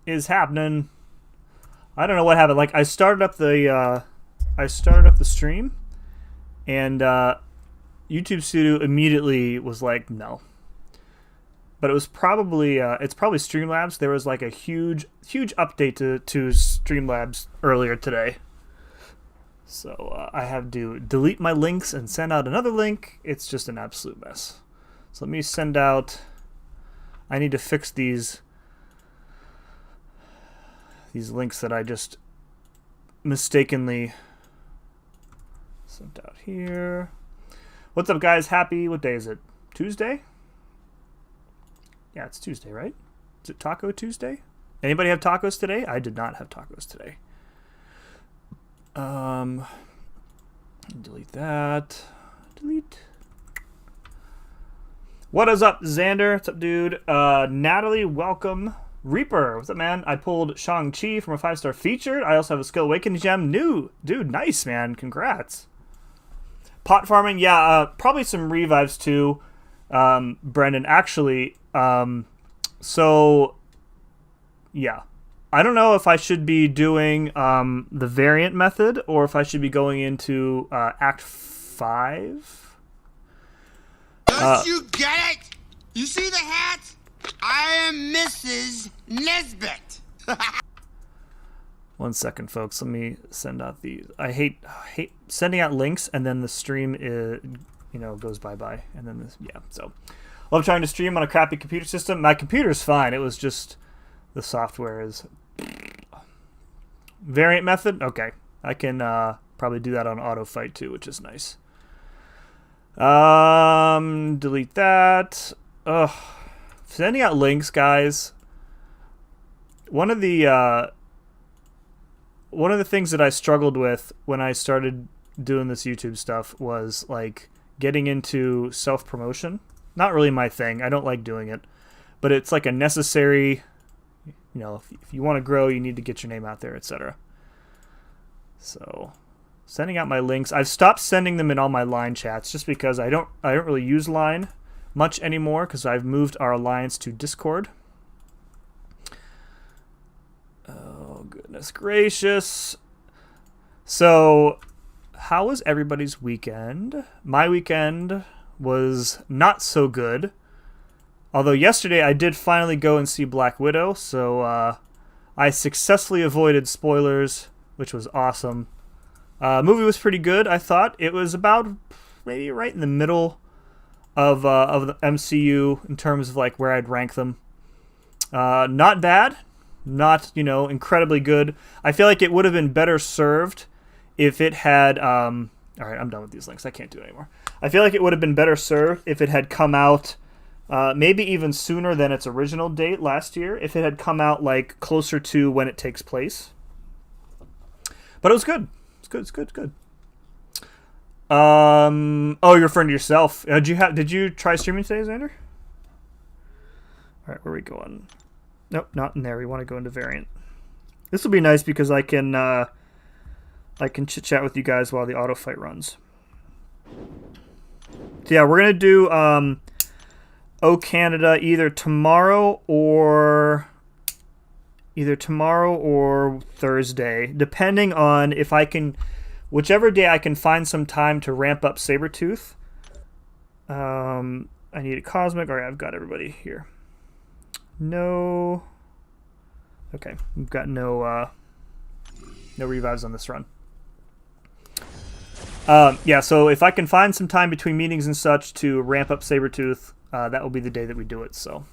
is happening? I don't know what happened. Like I started up the stream, and YouTube Studio immediately was like, no. But it was probably it's probably Streamlabs. There was like a huge update to Streamlabs earlier today. So I have to delete my links and send out another link. It's just an absolute mess. So let me send out. I need to fix these links that I just mistakenly sent out here. What's up, guys? Happy, what day is it? Tuesday? Yeah, it's Tuesday, right? Is it Taco Tuesday? Anybody have tacos today? I did not have tacos today. Delete that. Delete. What is up, Xander? What's up, dude? Natalie, welcome. Reaper, what's up, man? I pulled Shang-Chi from a 5-star featured. I also have a Skill Awakening gem. New. Dude, nice, man. Congrats. Pot farming, yeah, probably some revives too, Brendan. Actually, so, yeah. I don't know if I should be doing the variant method or if I should be going into Act 5. Don't you get it? You see the hat? I am Mrs. Nesbit. 1 second, folks. Let me send out these. I hate sending out links and then the stream goes bye-bye. And then this, yeah, so. Love trying to stream on a crappy computer system. My computer's fine. It was just the software is... Variant method? Okay. I can probably do that on auto fight too, which is nice. Delete that. Ugh. Sending out links, guys. One of the things that I struggled with when I started doing this YouTube stuff was like getting into self-promotion. Not really my thing. I don't like doing it, but it's like a necessary. You know, if you want to grow, you need to get your name out there, etc. So, sending out my links. I've stopped sending them in all my Line chats just because I don't really use Line much anymore because I've moved our alliance to Discord. Oh, goodness gracious. So, how was everybody's weekend? My weekend was not so good. Although yesterday I did finally go and see Black Widow, so I successfully avoided spoilers, which was awesome. Movie was pretty good, I thought. It was about maybe right in the middle of the MCU in terms of like where I'd rank them. Not bad, not incredibly good. I feel like it would have been better served if it had. All right, I'm done with these links. I can't do it anymore. I feel like it would have been better served if it had come out. Maybe even sooner than its original date last year, if it had come out like closer to when it takes place. But it was good. It's good. Oh, you're referring to yourself. Did you try streaming today, Xander? All right, where are we going? Nope, not in there. We want to go into variant. This will be nice because I can chit chat with you guys while the auto fight runs. So yeah, we're gonna do Oh Canada either tomorrow or Thursday, depending on if I can, whichever day I can find some time to ramp up Sabretooth. I need a Cosmic. All right, I've got everybody here. No. Okay, we've got no revives on this run. Yeah, so if I can find some time between meetings and such to ramp up Sabretooth, that will be the day that we do it. So,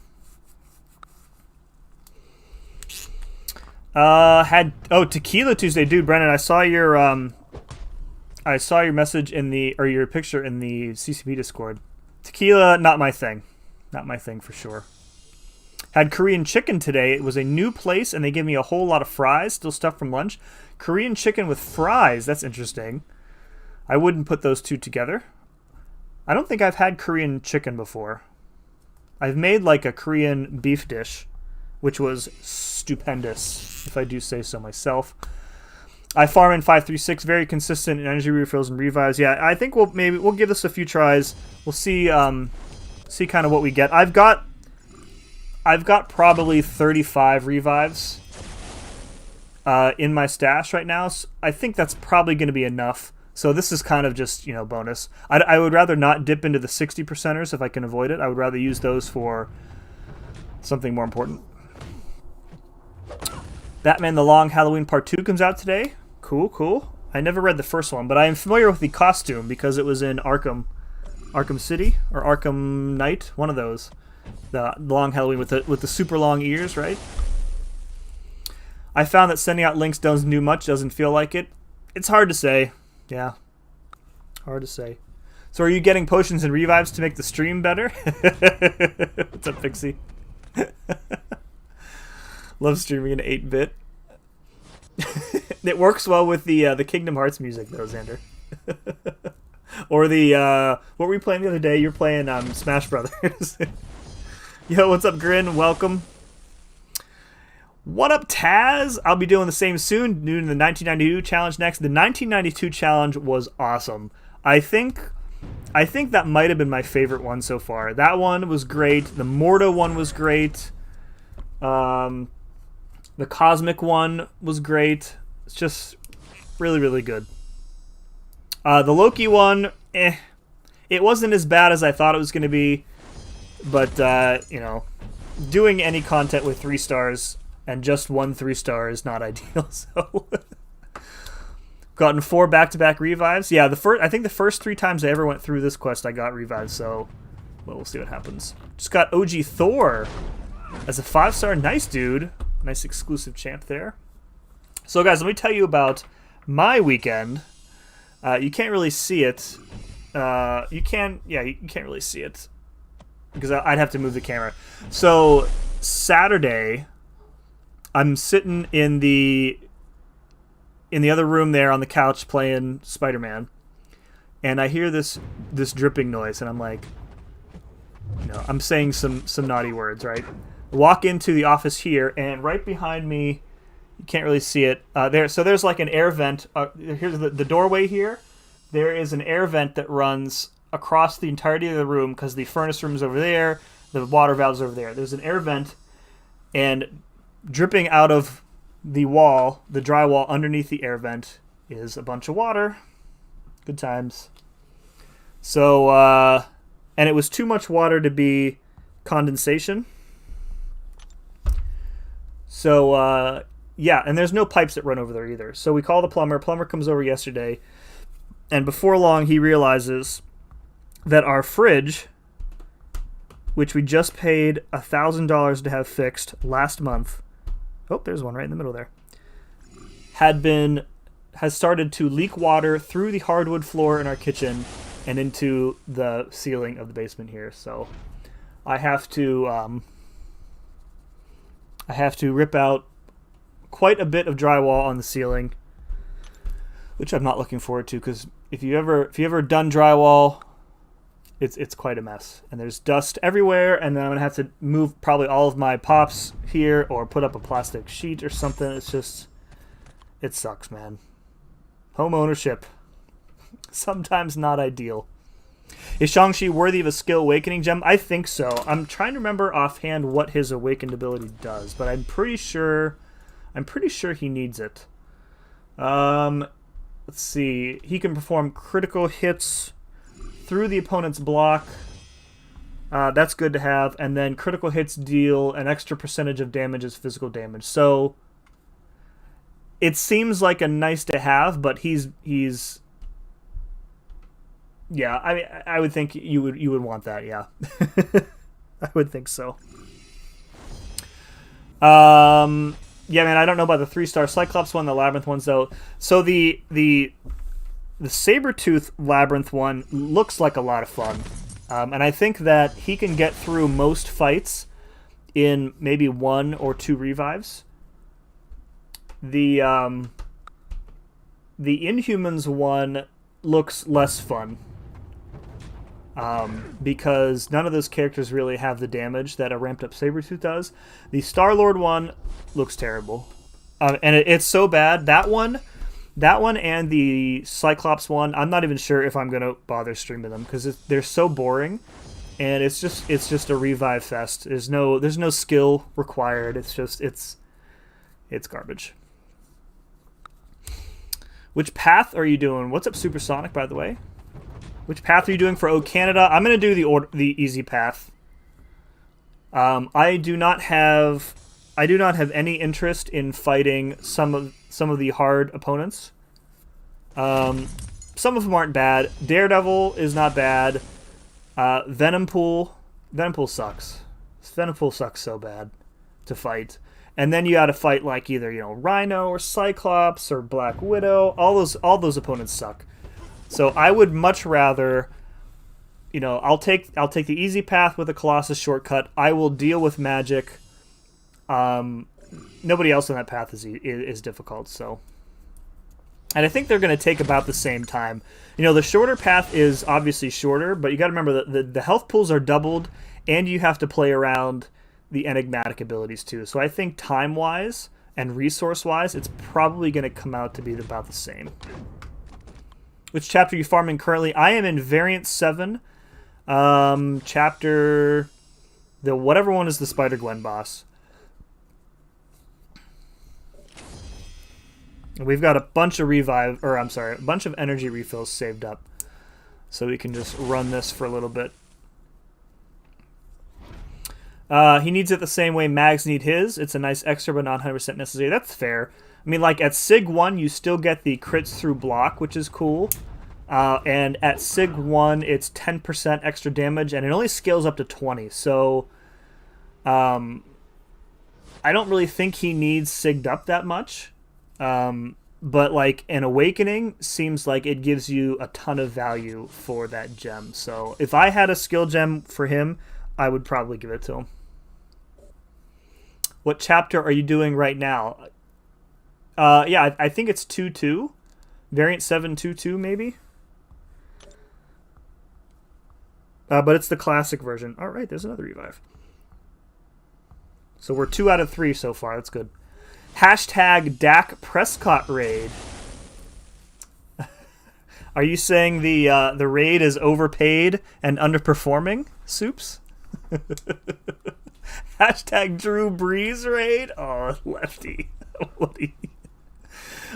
Tequila Tuesday, dude. Brennan, I saw your message or your picture in the CCP Discord. Tequila, not my thing for sure. Had Korean chicken today. It was a new place, and they gave me a whole lot of fries, still stuff from lunch. Korean chicken with fries. That's interesting. I wouldn't put those two together. I don't think I've had Korean chicken before. I've made like a Korean beef dish, which was stupendous, if I do say so myself. I farm in 536, very consistent in energy refills and revives. Yeah, I think we'll give this a few tries. We'll see kind of what we get. I I've got probably 35 revives in my stash right now. So I think that's probably going to be enough. So this is kind of just, bonus. I would rather not dip into the 60%ers if I can avoid it. I would rather use those for something more important. Batman The Long Halloween Part 2 comes out today. Cool. I never read the first one, but I am familiar with the costume because it was in Arkham City or Arkham Knight, one of those. The Long Halloween with the super long ears, right? I found that sending out links doesn't do much, doesn't feel like it. It's hard to say. Yeah. Hard to say. So are you getting potions and revives to make the stream better? What's up, Pixie? Love streaming in 8-bit. It works well with the Kingdom Hearts music, though, Xander. Or what were you playing the other day? You're playing Smash Brothers. Yo, what's up, Grin? Welcome. What up, Taz? I'll be doing the same soon, doing the 1992 challenge next. The 1992 challenge was awesome. I think that might have been my favorite one so far. That one was great. The Morta one was great. The Cosmic one was great. It's just really, really good. The Loki one, it wasn't as bad as I thought it was going to be. But, doing any content with 3 stars and just 1 3-star is not ideal. So, gotten 4 back-to-back revives. Yeah, I think the first 3 times I ever went through this quest, I got revives. So, we'll see what happens. Just got OG Thor as a 5-star. Nice, dude. Nice exclusive champ there. So, guys, let me tell you about my weekend. You can't really see it. You can't really see it because I'd have to move the camera. So, Saturday, I'm sitting in the other room there on the couch playing Spider-Man, and I hear this dripping noise, and I'm like, I'm saying some naughty words, right? Walk into the office here, and right behind me, you can't really see it. So there's like an air vent. Here's the doorway here. There is an air vent that runs across the entirety of the room because the furnace room's over there, the water valve's over there. There's an air vent, and dripping out of the wall, the drywall underneath the air vent, is a bunch of water. Good times. So, and it was too much water to be condensation. So, yeah, and there's no pipes that run over there either. So we call the plumber. Plumber comes over yesterday, and before long he realizes that our fridge, which we just paid $1,000 to have fixed last month, oh, there's one right in the middle there, has started to leak water through the hardwood floor in our kitchen and into the ceiling of the basement here. So I have to rip out quite a bit of drywall on the ceiling, which I'm not looking forward to, because if you ever done drywall, it's quite a mess, and there's dust everywhere, and then I'm gonna have to move probably all of my pops here or put up a plastic sheet or something. It sucks, man. Home ownership, sometimes not ideal. Is Shang-Chi worthy of a skill awakening gem? I think so. I'm trying to remember offhand what his awakened ability does, but I'm pretty sure he needs it. Let's see. He can perform critical hits through the opponent's block. That's good to have. And then critical hits deal an extra percentage of damage as physical damage. So it seems like a nice to have, but he's yeah, I would think you would want that, yeah. I would think so. Yeah, man, I don't know about the 3-star Cyclops one, the Labyrinth ones though. So the Sabretooth Labyrinth one looks like a lot of fun. And I think that he can get through most fights in maybe 1 or 2 revives. The Inhumans one looks less fun. Because none of those characters really have the damage that a ramped up Sabretooth does. The Star-Lord one looks terrible. And it's so bad. That one and the Cyclops one, I'm not even sure if I'm going to bother streaming them because they're so boring. and it's just a revive fest. There's no skill required. It's garbage. Which path are you doing? What's up, Supersonic, by the way? Which path are you doing for O Canada? I'm gonna do the easy path. I do not have any interest in fighting some of the hard opponents. Some of them aren't bad. Daredevil is not bad. Venompool sucks. Venompool sucks so bad to fight. And then you got to fight like either Rhino or Cyclops or Black Widow. All those opponents suck. So I would much rather, I'll take the easy path with a Colossus shortcut. I will deal with magic. Nobody else on that path is difficult. So, and I think they're going to take about the same time. The shorter path is obviously shorter, but you got to remember that the health pools are doubled, and you have to play around the enigmatic abilities too. So I think time-wise and resource-wise, it's probably going to come out to be about the same. Which chapter are you farming currently? I am in Variant 7, chapter... whatever one is the Spider-Gwen boss. We've got a bunch of a bunch of energy refills saved up. So we can just run this for a little bit. He needs it the same way Mags need his. It's a nice extra, but not 100% necessary. That's fair. I mean, like, at Sig 1, you still get the crits through block, which is cool. And at Sig 1, it's 10% extra damage, and it only scales up to 20. So, I don't really think he needs Sigged up that much. But, like, an Awakening seems like it gives you a ton of value for that gem. So, if I had a skill gem for him, I would probably give it to him. What chapter are you doing right now? Yeah, I think it's 2-2. Variant 7 2-2, maybe? But it's the classic version. All right, there's another revive. So we're 2 out of 3 so far. That's good. Hashtag Dak Prescott raid. Are you saying the raid is overpaid and underperforming, Soups? Hashtag Drew Brees raid. Oh, lefty.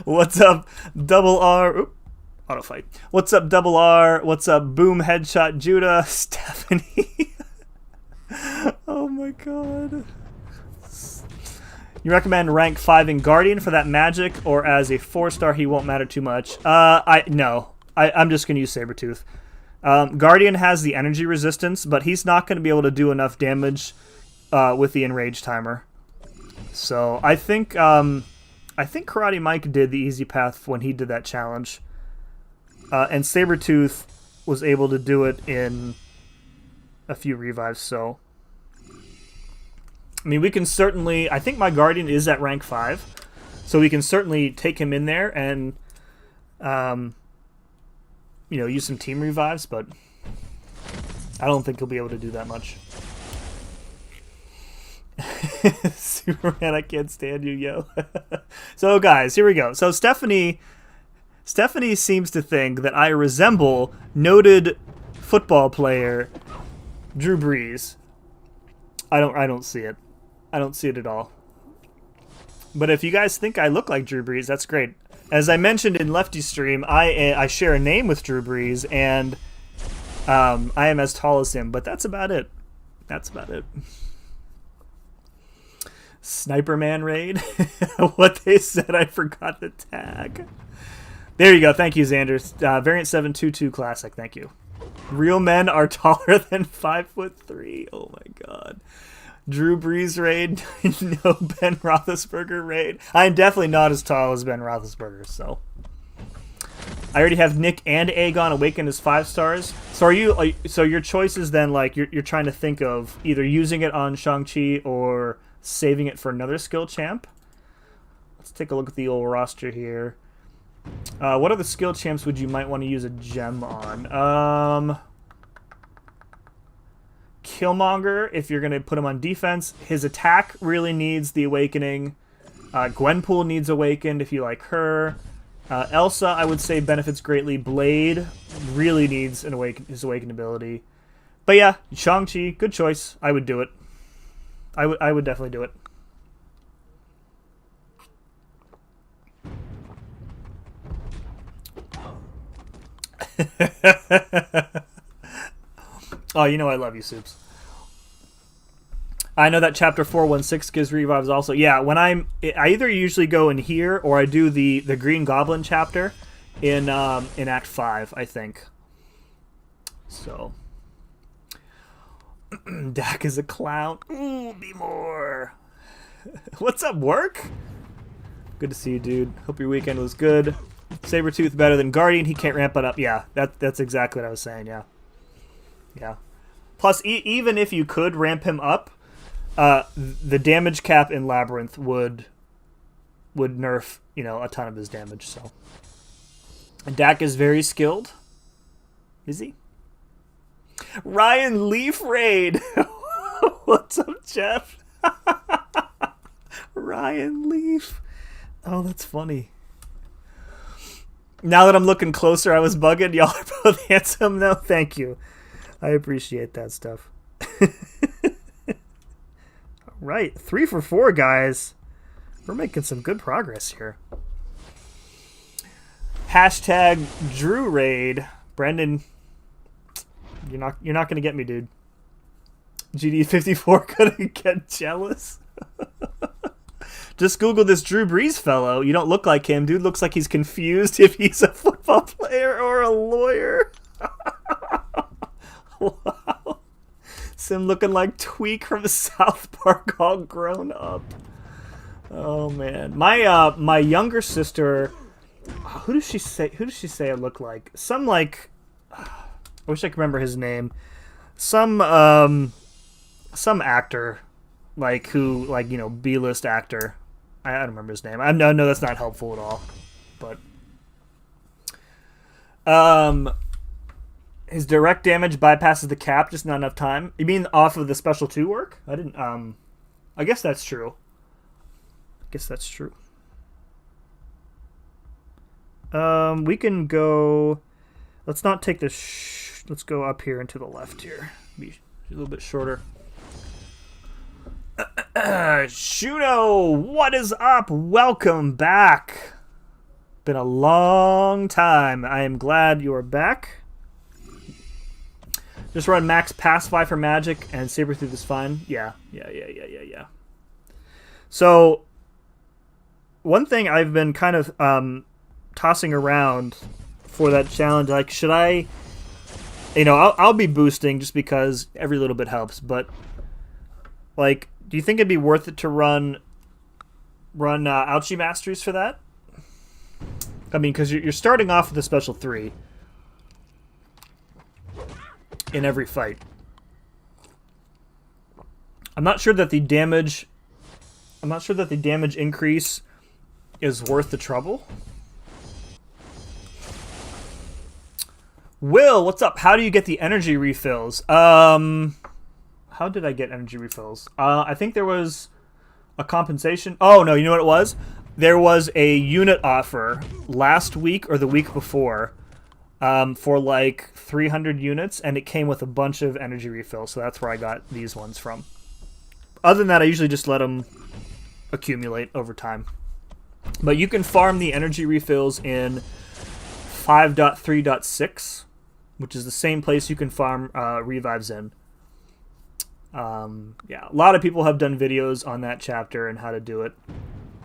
What's up, Double R? Oop, auto fight. What's up, Double R? What's up, Boom Headshot Judah? Stephanie. Oh my god. You recommend rank 5 in Guardian for that magic, or as a 4-star he won't matter too much? I'm just gonna use Sabretooth. Guardian has the energy resistance, but he's not going to be able to do enough damage with the enrage timer. So I think Karate Mike did the easy path when he did that challenge, and Sabretooth was able to do it in a few revives. So I mean, we can certainly... I think my Guardian is at rank 5, so we can certainly take him in there and use some team revives, but I don't think he'll be able to do that much. Superman, I can't stand you, yo. So, guys, here we go. So, Stephanie seems to think that I resemble noted football player Drew Brees. I don't see it. I don't see it at all. But if you guys think I look like Drew Brees, that's great. As I mentioned in Lefty's stream, I share a name with Drew Brees, and I am as tall as him, but that's about it. That's about it. Sniper Man raid? What they said, I forgot the tag. There you go. Thank you, Xander. Variant 722 Classic. Thank you. Real men are taller than 5'3". Oh my god. Drew Brees raid. No Ben Roethlisberger raid. I am definitely not as tall as Ben Roethlisberger, so. I already have Nick and Aegon awakened as 5 stars. So so your choice is then like you're trying to think of either using it on Shang-Chi or saving it for another skill champ. Let's take a look at the old roster here. What other skill champs would you might want to use a gem on? Killmonger, if you're going to put him on defense. His attack really needs the awakening. Gwenpool needs awakened if you like her. Elsa, I would say, benefits greatly. Blade really needs his awakened ability. But yeah, Shang-Chi, good choice. I would do it. I would definitely do it. Oh, you know I love you, Soups. I know that chapter 416 gives revives also. Yeah, when I either usually go in here or I do the Green Goblin chapter in Act 5, I think. So Dak is a clown. Ooh, be more. What's up, work? Good to see you, dude. Hope your weekend was good. Sabretooth better than Guardian. He can't ramp it up. Yeah, that's exactly what I was saying. Yeah. Yeah. Plus, even if you could ramp him up, the damage cap in Labyrinth would nerf, a ton of his damage. So, and Dak is very skilled. Is he? Ryan Leaf Raid. What's up, Jeff? Ryan Leaf. Oh, that's funny. Now that I'm looking closer, I was bugging. Y'all are both handsome. No, thank you. I appreciate that stuff. All right, 3 for 4, guys. We're making some good progress here. Hashtag Drew Raid. Brendan, you're not gonna get me, dude. GD54 couldn't get jealous. Just Google this Drew Brees fellow. You don't look like him. Dude looks like he's confused if he's a football player or a lawyer. Wow. Sim looking like Tweak from South Park all grown up. Oh, man. My younger sister, who does she say I look like? Some, like, I wish I could remember his name. Some actor, like, who, like, B-list actor. I don't remember his name. I know that's not helpful at all. But his direct damage bypasses the cap, just not enough time. You mean off of the special 2 work? I didn't I guess that's true. We can go, let's not take this, let's go up here and to the left here. Be a little bit shorter. Shuno, what is up? Welcome back. Been a long time. I am glad you are back. Just run max pacify for magic and Sabretooth is fine. Yeah. So, one thing I've been kind of tossing around for that challenge, like, should I, I'll be boosting just because every little bit helps, but, like, do you think it'd be worth it to run Ouchie Masteries for that? I mean, because you're starting off with a special 3 in every fight. I'm not sure that the damage increase is worth the trouble. Will, what's up? How do you get the energy refills? How did I get energy refills? I think there was a compensation. Oh, no, you know what it was? There was a unit offer last week or the week before for like 300 units, and it came with a bunch of energy refills, so that's where I got these ones from. Other than that, I usually just let them accumulate over time. But you can farm the energy refills in 5.3.6, which is the same place you can farm revives in. Yeah, a lot of people have done videos on that chapter and how to do it.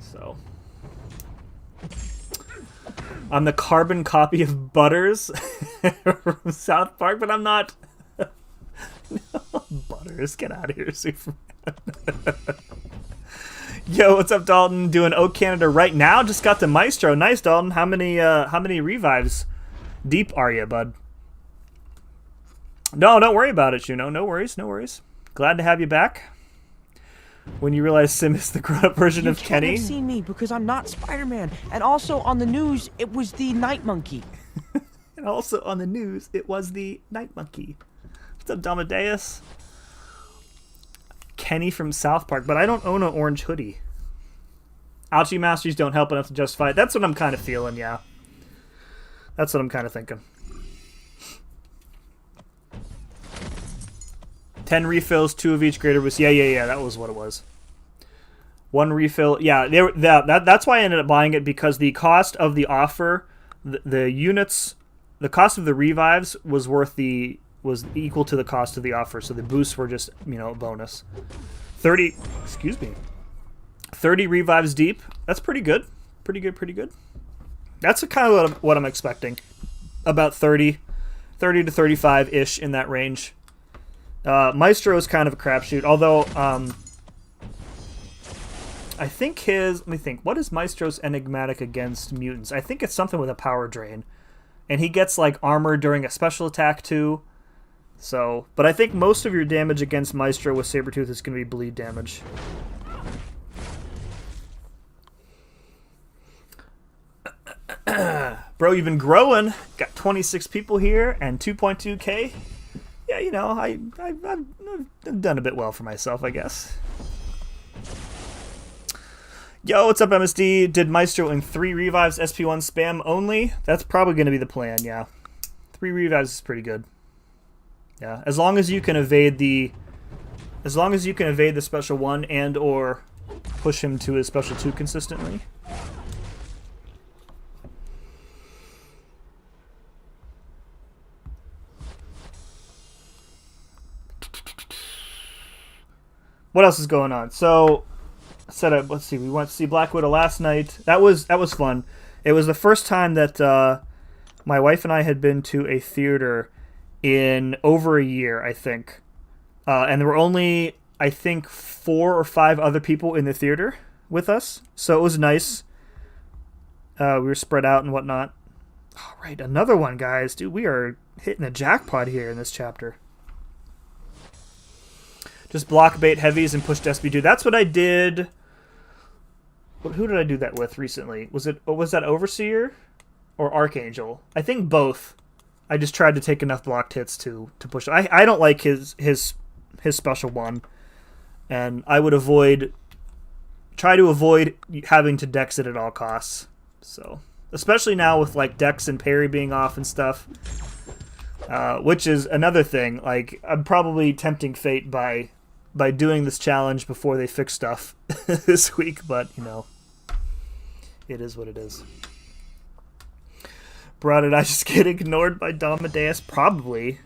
So, I'm the carbon copy of Butters from South Park, but I'm not. No, Butters, get out of here, Superman. Yo, what's up, Dalton? Doing O Canada right now. Just got to Maestro. Nice, Dalton. How many revives deep are you, bud? No, don't worry about it, Juno. No worries. Glad to have you back. When you realize Sim is the grown-up version of Kenny. You can't have seen me because I'm not Spider-Man. And also on the news, it was the Night Monkey. And also on the news, it was the Night Monkey. What's up, Damadeus? Kenny from South Park, but I don't own an orange hoodie. Ouchie Masters don't help enough to justify it. That's what I'm kind of feeling, yeah. That's what I'm kind of thinking. 10 refills, 2 of each greater boost. Yeah. That was what it was. 1 refill. Yeah, that's why I ended up buying it, because the cost of the offer, the units, the cost of the revives was equal to the cost of the offer. So the boosts were just, a bonus. 30 revives deep. That's pretty good. Pretty good. That's kind of what I'm expecting. About 30 to 35-ish in that range. Maestro is kind of a crapshoot, although I think let me think, what is Maestro's enigmatic against mutants? I think it's something with a power drain. And he gets like armor during a special attack too. So, but I think most of your damage against Maestro with Sabretooth is going to be bleed damage. Bro, you've been growing. Got 26 people here and 2.2k. Yeah, I've done a bit well for myself, I guess. Yo, what's up, MSD? Did Maestro in 3 revives SP1 spam only? That's probably going to be the plan, yeah. 3 revives is pretty good. Yeah, as long as you can evade the special 1 and or push him to his special 2 consistently. What else is going on? So, let's see. We went to see Black Widow last night. That was fun. It was the first time that my wife and I had been to a theater in over a year, I think. And there were only, I think, 4 or 5 other people in the theater with us. So it was nice. We were spread out and whatnot. All right, another one, guys. Dude, we are hitting a jackpot here in this chapter. Just block bait heavies and push SB2. That's what I did. Who did I do that with recently? Was that Overseer or Archangel? I think both. I just tried to take enough blocked hits to push. I don't like his special 1, and I would try to avoid having to dex it at all costs. So, especially now with like dex and parry being off and stuff, which is another thing. Like, I'm probably tempting fate by doing this challenge before they fix stuff this week, but it is what it is. Bro, did I just get ignored by Domadeus? Probably.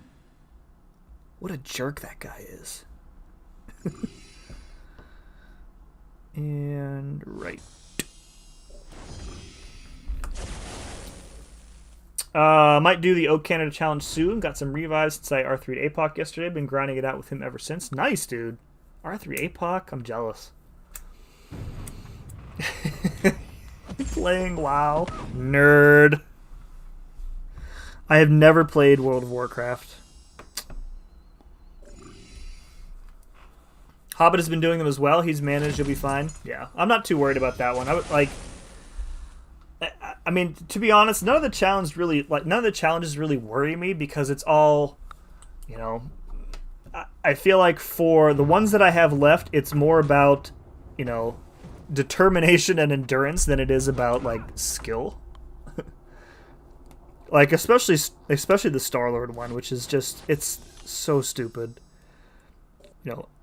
What a jerk that guy is. And right. Might do the O Canada challenge soon. Got some revives since I R3'd APOC yesterday. Been grinding it out with him ever since. Nice, dude. R3 APOC? I'm jealous. Playing WoW. Nerd. I have never played World of Warcraft. Hobbit has been doing them as well. He's managed. He'll be fine. Yeah, I'm not too worried about that one. I mean, to be honest, none of the challenges really worry me, because it's all, I feel like for the ones that I have left, it's more about, determination and endurance than it is about like skill. Like especially the Star-Lord one, which is just, it's so stupid.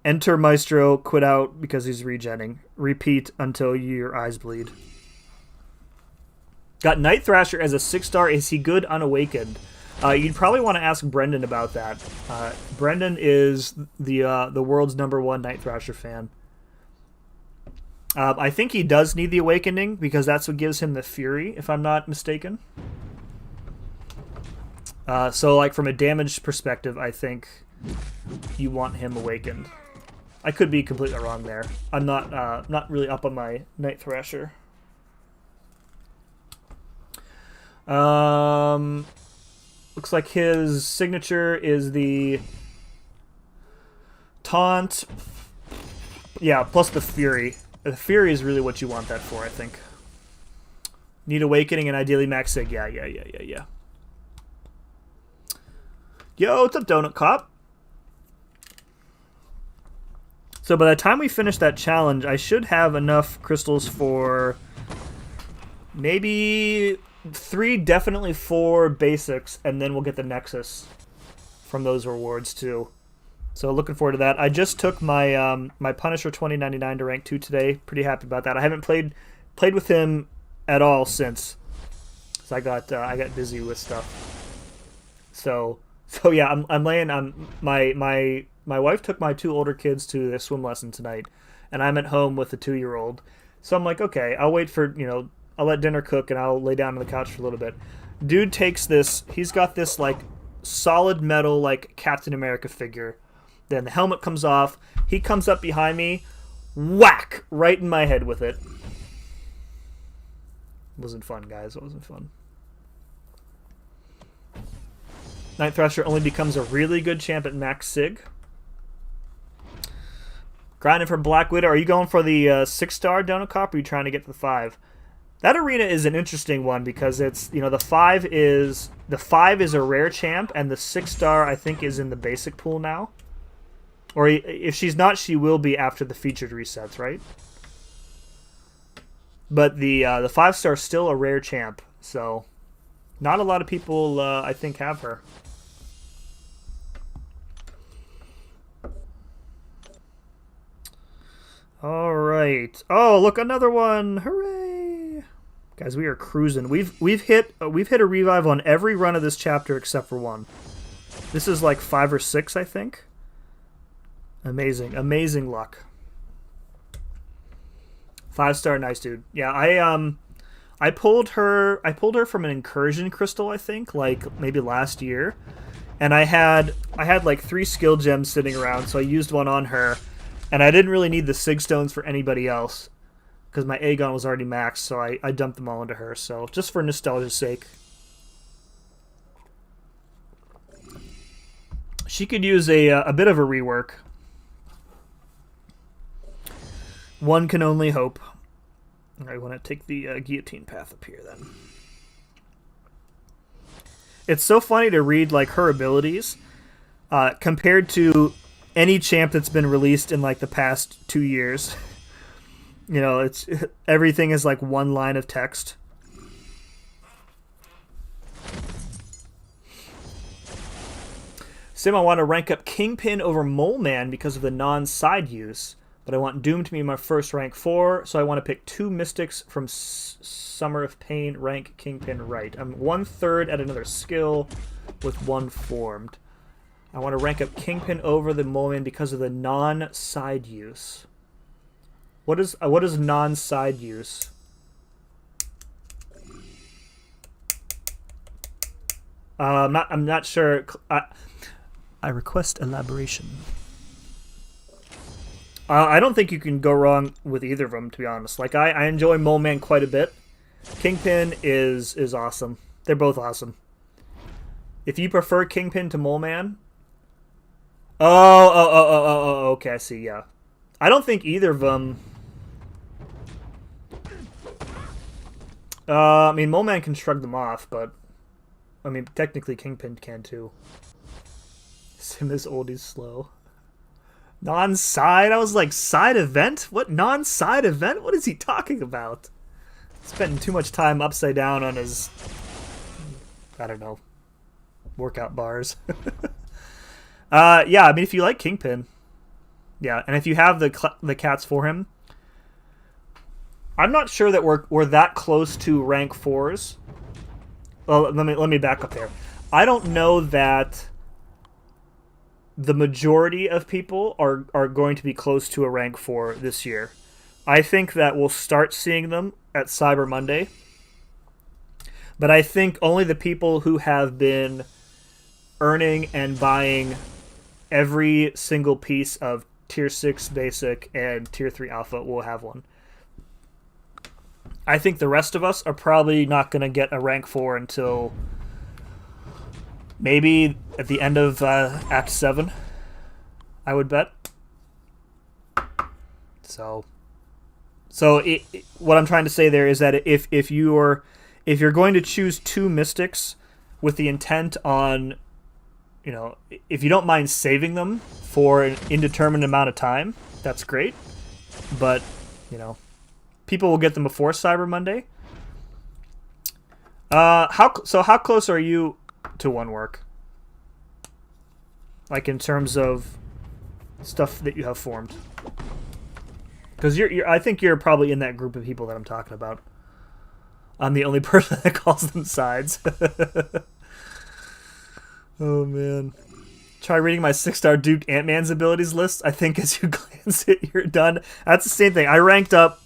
Enter Maestro, quit out because he's regenning. Repeat until your eyes bleed. Got Night Thrasher as a 6-star. Is he good unawakened? You'd probably want to ask Brendan about that. Brendan is the world's #1 Night Thrasher fan. I think he does need the awakening, because that's what gives him the fury, if I'm not mistaken. So, like, from a damage perspective, I think you want him awakened. I could be completely wrong there. I'm not really up on my Night Thrasher. Looks like his signature is the taunt. Yeah, plus the fury. The fury is really what you want that for, I think. Need awakening and ideally max sig. Yeah. Yo, what's up, Donut Cop? So by the time we finish that challenge, I should have enough crystals for maybe 3, definitely 4 basics, and then we'll get the Nexus from those rewards too. So looking forward to that. I just took my my Punisher 2099 to rank 2 today. Pretty happy about that. I haven't played with him at all since. So I got busy with stuff. So yeah, I'm laying. My wife took my 2 older kids to their swim lesson tonight, and I'm at home with the 2-year-old. So I'm like, okay, I'll wait for I'll let dinner cook and I'll lay down on the couch for a little bit. Dude takes this. He's got this like solid metal like Captain America figure. Then the helmet comes off. He comes up behind me, whack right in my head with it. Wasn't fun, guys. It wasn't fun. Night Thrasher only becomes a really good champ at Max Sig. Grinding for Black Widow. Are you going for the 6-star Dono Cop, or are you trying to get to the 5? That arena is an interesting one because it's the 5 is a rare champ, and the 6-star I think is in the basic pool now. Or if she's not, she will be after the featured resets, right? But the 5-star is still a rare champ, so not a lot of people I think have her. All right. Oh, look, another one! Hooray! Guys, we are cruising. We've hit a revive on every run of this chapter except for one. This is like 5 or 6, I think. Amazing luck. 5-star, nice dude. Yeah, I pulled her from an incursion crystal, I think, like maybe last year, and I had like 3 skill gems sitting around, so I used one on her, and I didn't really need the Sig Stones for anybody else because my Aegon was already maxed, so I dumped them all into her. So just for nostalgia's sake. She could use a bit of a rework. One can only hope. I want to take the guillotine path up here then. It's so funny to read like her abilities compared to any champ that's been released in like the past 2 years. It's everything is like one line of text. Sim, I want to rank up Kingpin over Mole Man because of the non-side use. But I want Doom to be my first rank 4, so I want to pick 2 Mystics from Summer of Pain, rank Kingpin right. I'm 1/3 at another skill with 1 formed. I want to rank up Kingpin over the Mole Man because of the non-side use. What is non-side use? I'm not sure. I request elaboration. I don't think you can go wrong with either of them, to be honest. Like, I enjoy Mole Man quite a bit. Kingpin is awesome. They're both awesome. If you prefer Kingpin to Mole Man... Oh, okay, I see, yeah. I don't think either of them... I mean, Mole Man can shrug them off, but... I mean, technically Kingpin can, too. Sim is old, he's slow. Non-side? I was like, side event? What non-side event? What is he talking about? Spending too much time upside down on his, I don't know, workout bars. Yeah, I mean, if you like Kingpin, yeah, and if you have the cats for him, I'm not sure that we're that close to rank 4s. Well, let me back up there. I don't know that the majority of people are going to be close to a rank 4 this year. I think that we'll start seeing them at Cyber Monday. But I think only the people who have been earning and buying every single piece of Tier 6 Basic and Tier 3 Alpha will have one. I think the rest of us are probably not going to get a rank 4 until... maybe at the end of Act 7, I would bet. So what I'm trying to say there is that if you're going to choose 2 Mystics with the intent on, if you don't mind saving them for an indeterminate amount of time, that's great. But, people will get them before Cyber Monday. How close are you to one work? Like in terms of stuff that you have formed. Because I think you're probably in that group of people that I'm talking about. I'm the only person that calls them sides. Oh, man. Try reading my 6-star Duke Ant-Man's abilities list. I think as you glance it, you're done. That's the same thing. I ranked up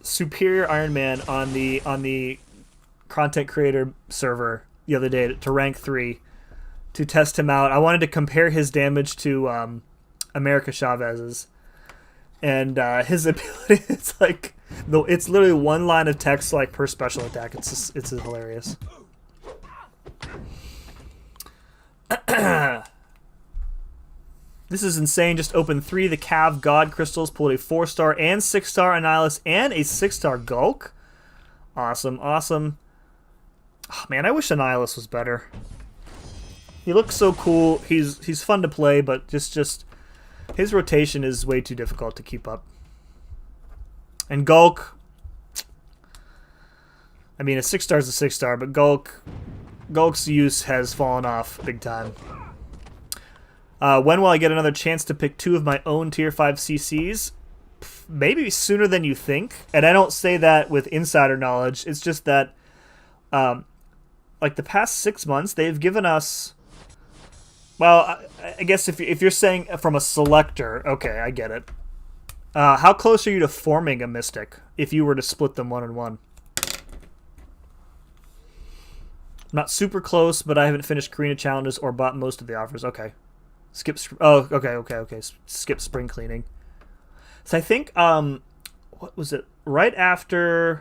Superior Iron Man on the content creator server the other day to rank 3 to test him out. I wanted to compare his damage to America Chavez's. And his ability, it's like, it's literally one line of text like per special attack. It's hilarious. This is insane. Just opened 3 of the Cav God Crystals, pulled a 4-star and 6-star Annihilus and a 6-star Gulk. Awesome, awesome. Oh, man, I wish Annihilus was better. He looks so cool. He's fun to play, but just his rotation is way too difficult to keep up. And Gulk, I mean, a 6-star is a 6-star, but Gulk's use has fallen off big time. When will I get another chance to pick 2 of my own Tier 5 CCs? Maybe sooner than you think. And I don't say that with insider knowledge. It's just that, like the past 6 months, they've given us... Well, I guess if you're saying from a selector, okay, I get it. How close are you to forming a Mystic if you were to split them 1-on-1? Not super close, but I haven't finished Karina challenges or bought most of the offers. Okay. Okay. Skip spring cleaning. So I think, what was it? Right after,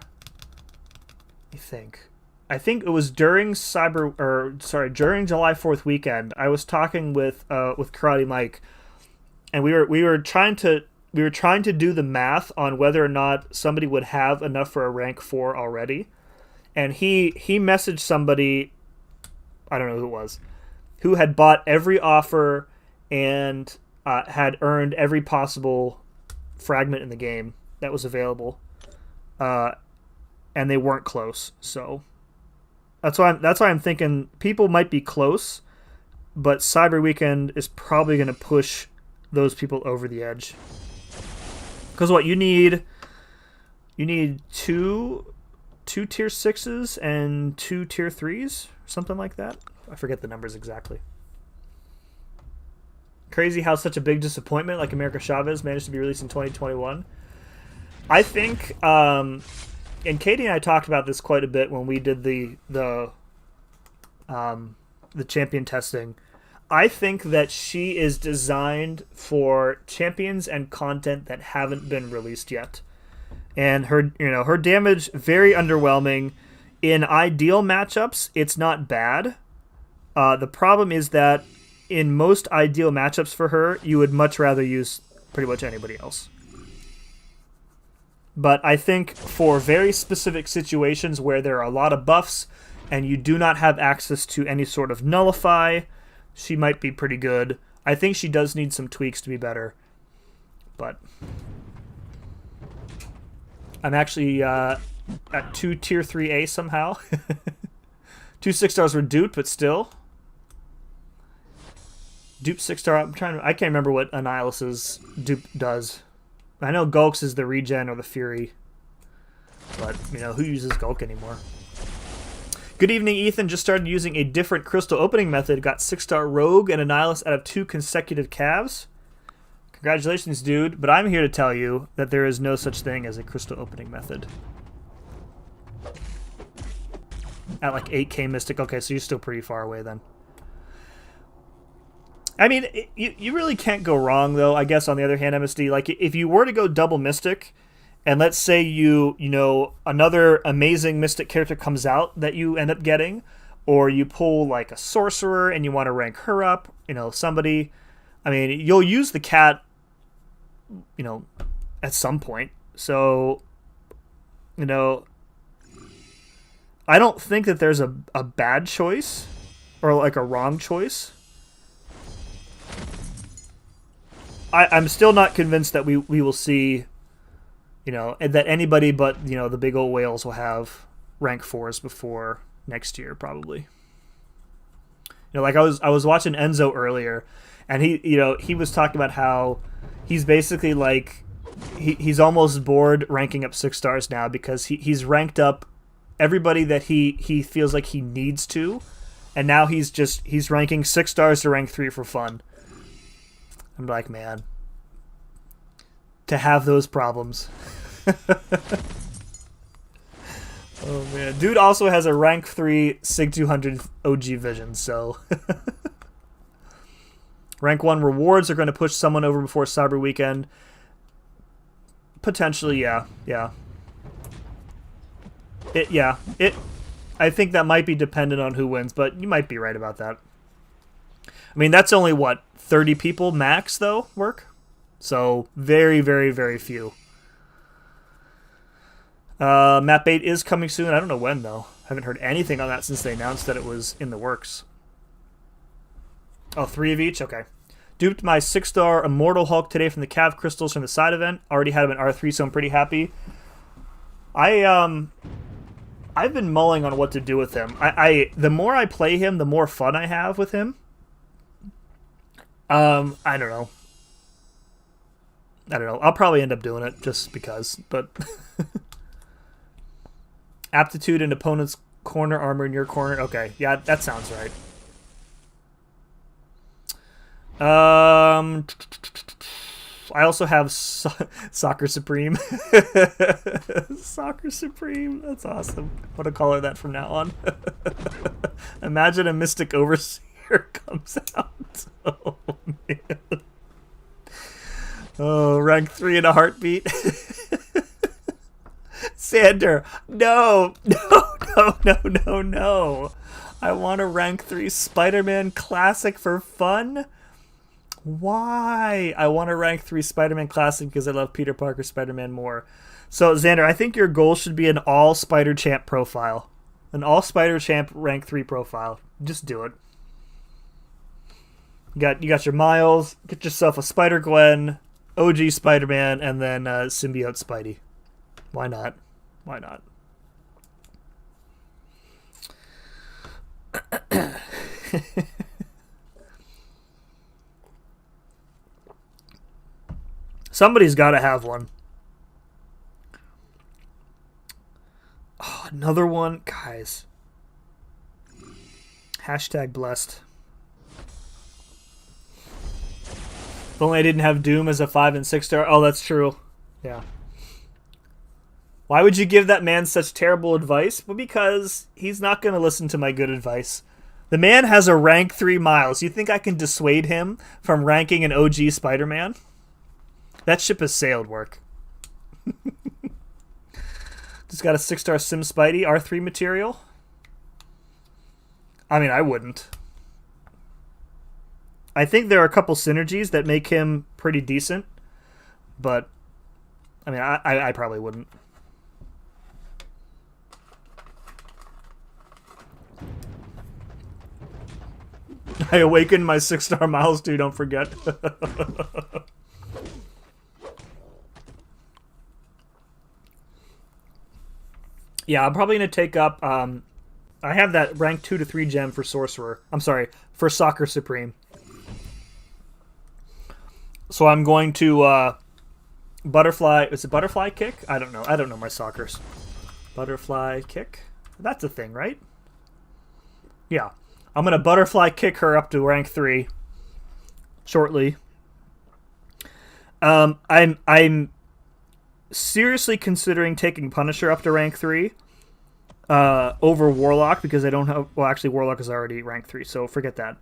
I think it was during during July 4th weekend, I was talking with Karate Mike, and we were trying to do the math on whether or not somebody would have enough for a rank 4 already. And he messaged somebody, I don't know who it was, who had bought every offer and had earned every possible fragment in the game that was available, and they weren't close. So that's why I'm thinking people might be close, but Cyber Weekend is probably going to push those people over the edge. Because what you need two Tier 6s and 2 Tier 3s, something like that. I forget the numbers exactly. Crazy how such a big disappointment like America Chavez managed to be released in 2021. I think, and Katie and I talked about this quite a bit when we did the champion testing. I think that she is designed for champions and content that haven't been released yet. And her damage, very underwhelming. In ideal matchups, it's not bad. The problem is that in most ideal matchups for her, you would much rather use pretty much anybody else. But I think for very specific situations where there are a lot of buffs and you do not have access to any sort of nullify, she might be pretty good. I think she does need some tweaks to be better. But I'm actually at 2 Tier 3A somehow. 2 6-stars were duped, but still. Dupe 6-star, I can't remember what Annihilus's dupe does. I know Gulk's is the regen or the Fury. But, who uses Gulk anymore? Good evening, Ethan. Just started using a different crystal opening method. Got 6-star Rogue and Annihilus out of 2 consecutive calves. Congratulations, dude. But I'm here to tell you that there is no such thing as a crystal opening method. At like 8k Mystic. Okay, so you're still pretty far away then. I mean, you really can't go wrong, though, I guess, on the other hand, MSD. Like, if you were to go double Mystic, and let's say another amazing Mystic character comes out that you end up getting, or you pull, like, a Sorcerer and you want to rank her up, somebody, I mean, you'll use the cat, at some point. So, I don't think that there's a bad choice, or, like, a wrong choice. I'm still not convinced that we will see, that anybody but, the big old whales will have rank 4s before next year, probably. Like I was watching Enzo earlier, And he was talking about how he's basically like he's almost bored ranking up 6 stars now because he's ranked up everybody that he feels like he needs to, and now he's ranking 6 stars to rank 3 for fun. I'm like, man, to have those problems. Oh man, dude also has a rank 3 Sig 200 OG vision, so rank 1 rewards are going to push someone over before Cyber Weekend. Potentially, yeah. I think that might be dependent on who wins, but you might be right about that. I mean, that's only, 30 people max, though, work? So, very, very, very few. Map 8 is coming soon. I don't know when, though. Haven't heard anything on that since they announced that it was in the works. Oh, 3 of each? Okay. Duped my 6-star Immortal Hulk today from the Cav Crystals from the side event. Already had him in R3, so I'm pretty happy. I've been mulling on what to do with him. The more I play him, the more fun I have with him. I don't know. I'll probably end up doing it just because, but aptitude in opponent's corner, armor in your corner. Okay, yeah, that sounds right. I also have Soccer Supreme. Soccer Supreme. That's awesome. I'm going to call her that from now on. Imagine a Mystic Overseer comes out. Oh, man. Oh, rank 3 in a heartbeat. Sander, no. I want a rank 3 Spider-Man Classic for fun. Why? I want to rank 3 Spider-Man Classic because I love Peter Parker Spider-Man more. So, Xander, I think your goal should be an all Spider-Champ profile. An all Spider-Champ rank 3 profile. Just do it. You got your Miles. Get yourself a Spider-Gwen, OG Spider-Man, and then Symbiote Spidey. Why not? Why not? Somebody's got to have one. Oh, another one? Guys. Hashtag blessed. If only I didn't have Doom as a 5 and 6 star. Oh, that's true. Yeah. Why would you give that man such terrible advice? Well, because he's not going to listen to my good advice. The man has a rank 3 Miles. You think I can dissuade him from ranking an OG Spider-Man? That ship has sailed, work. Just got a 6-star Sim Spidey, R3 material. I mean, I wouldn't. I think there are a couple synergies that make him pretty decent, but I mean, I probably wouldn't. I awakened my 6-star Miles too, don't forget. Yeah, I'm probably going to take up... I have that rank 2 to 3 gem for Sorcerer. I'm sorry, for Soccer Supreme. So I'm going to... Butterfly... Is it Butterfly Kick? I don't know. I don't know my Soccers. Butterfly Kick? That's a thing, right? Yeah. I'm going to Butterfly Kick her up to rank 3. Shortly. I'm seriously considering taking Punisher up to rank 3 over Warlock because I don't have... Well, actually, Warlock is already rank 3, so forget that.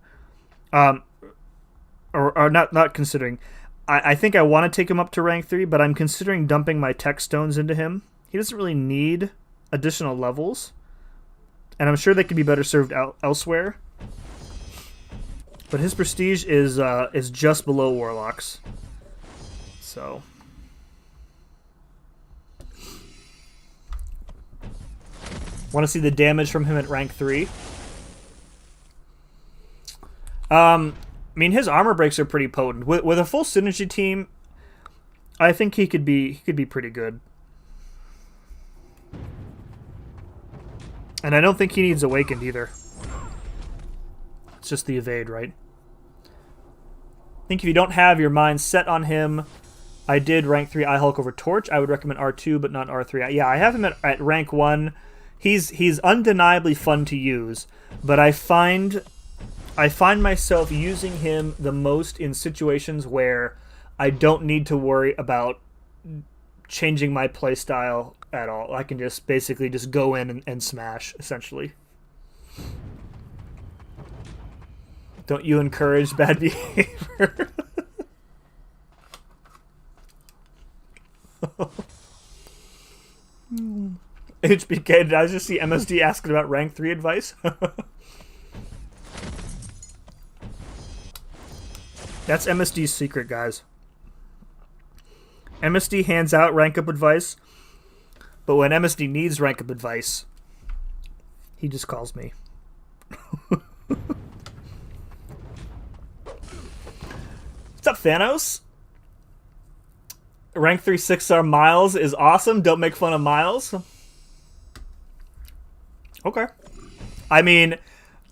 Or not considering. I think I want to take him up to rank 3, but I'm considering dumping my Tech Stones into him. He doesn't really need additional levels, and I'm sure they could be better served elsewhere. But his prestige is just below Warlock's. So... Want to see the damage from him at rank 3? I mean, his armor breaks are pretty potent. With a full synergy team, I think he could be pretty good. And I don't think he needs Awakened either. It's just the evade, right? think if you don't have your mind set on him, I did rank 3 iHulk over Torch. I would recommend R2, but not R3. Yeah, I have him at rank 1. He's undeniably fun to use, but I find myself using him the most in situations where I don't need to worry about changing my playstyle at all. I can just basically just go in and smash, essentially. Don't you encourage bad behavior? HBK, did I just see MSD asking about rank 3 advice? That's MSD's secret, guys. MSD hands out rank up advice, but when MSD needs rank up advice, he just calls me. What's up, Thanos? Rank 3 6-star Miles is awesome. Don't make fun of Miles. Okay. I mean,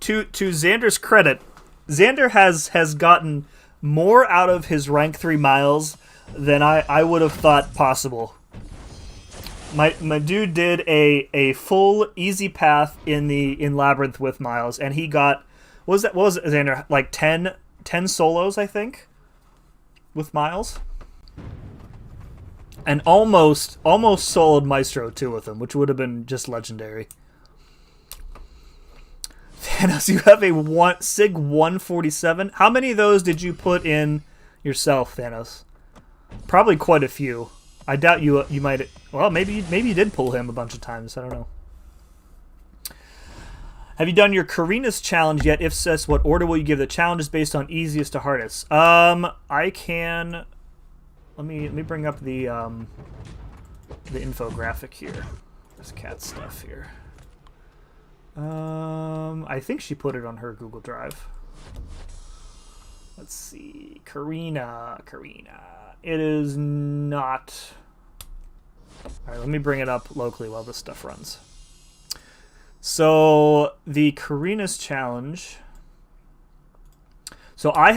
to Xander's credit, Xander has gotten more out of his rank 3 Miles than I would have thought possible. My dude did a full easy path in Labyrinth with Miles, and he got what was it, Xander? Like 10 solos, I think, with Miles. And almost soloed Maestro too with him, which would have been just legendary. Thanos, you have a Sig 147. How many of those did you put in yourself, Thanos? Probably quite a few. I doubt you might. Well, maybe you did pull him a bunch of times. I don't know. Have you done your Karina's challenge yet? If so, what order will you give the challenges based on easiest to hardest? I can. Let me bring up the infographic here. There's cat stuff here. I think she put it on her Google Drive. Let's see. Karina. It is not. Alright, let me bring it up locally while this stuff runs. So, the Karina's challenge. So, I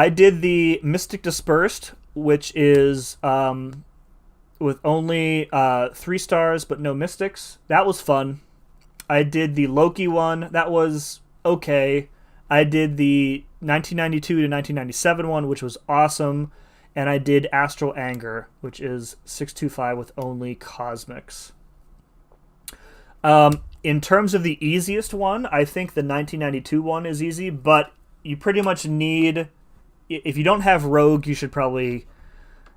did the Mystic Dispersed, which is with only 3 stars but no mystics. That was fun. I did the Loki one. That was okay. I did the 1992 to 1997 one, which was awesome. And I did Astral Anger, which is 625 with only cosmics. In terms of the easiest one, I think the 1992 one is easy, but you pretty much need... If you don't have Rogue, you should probably...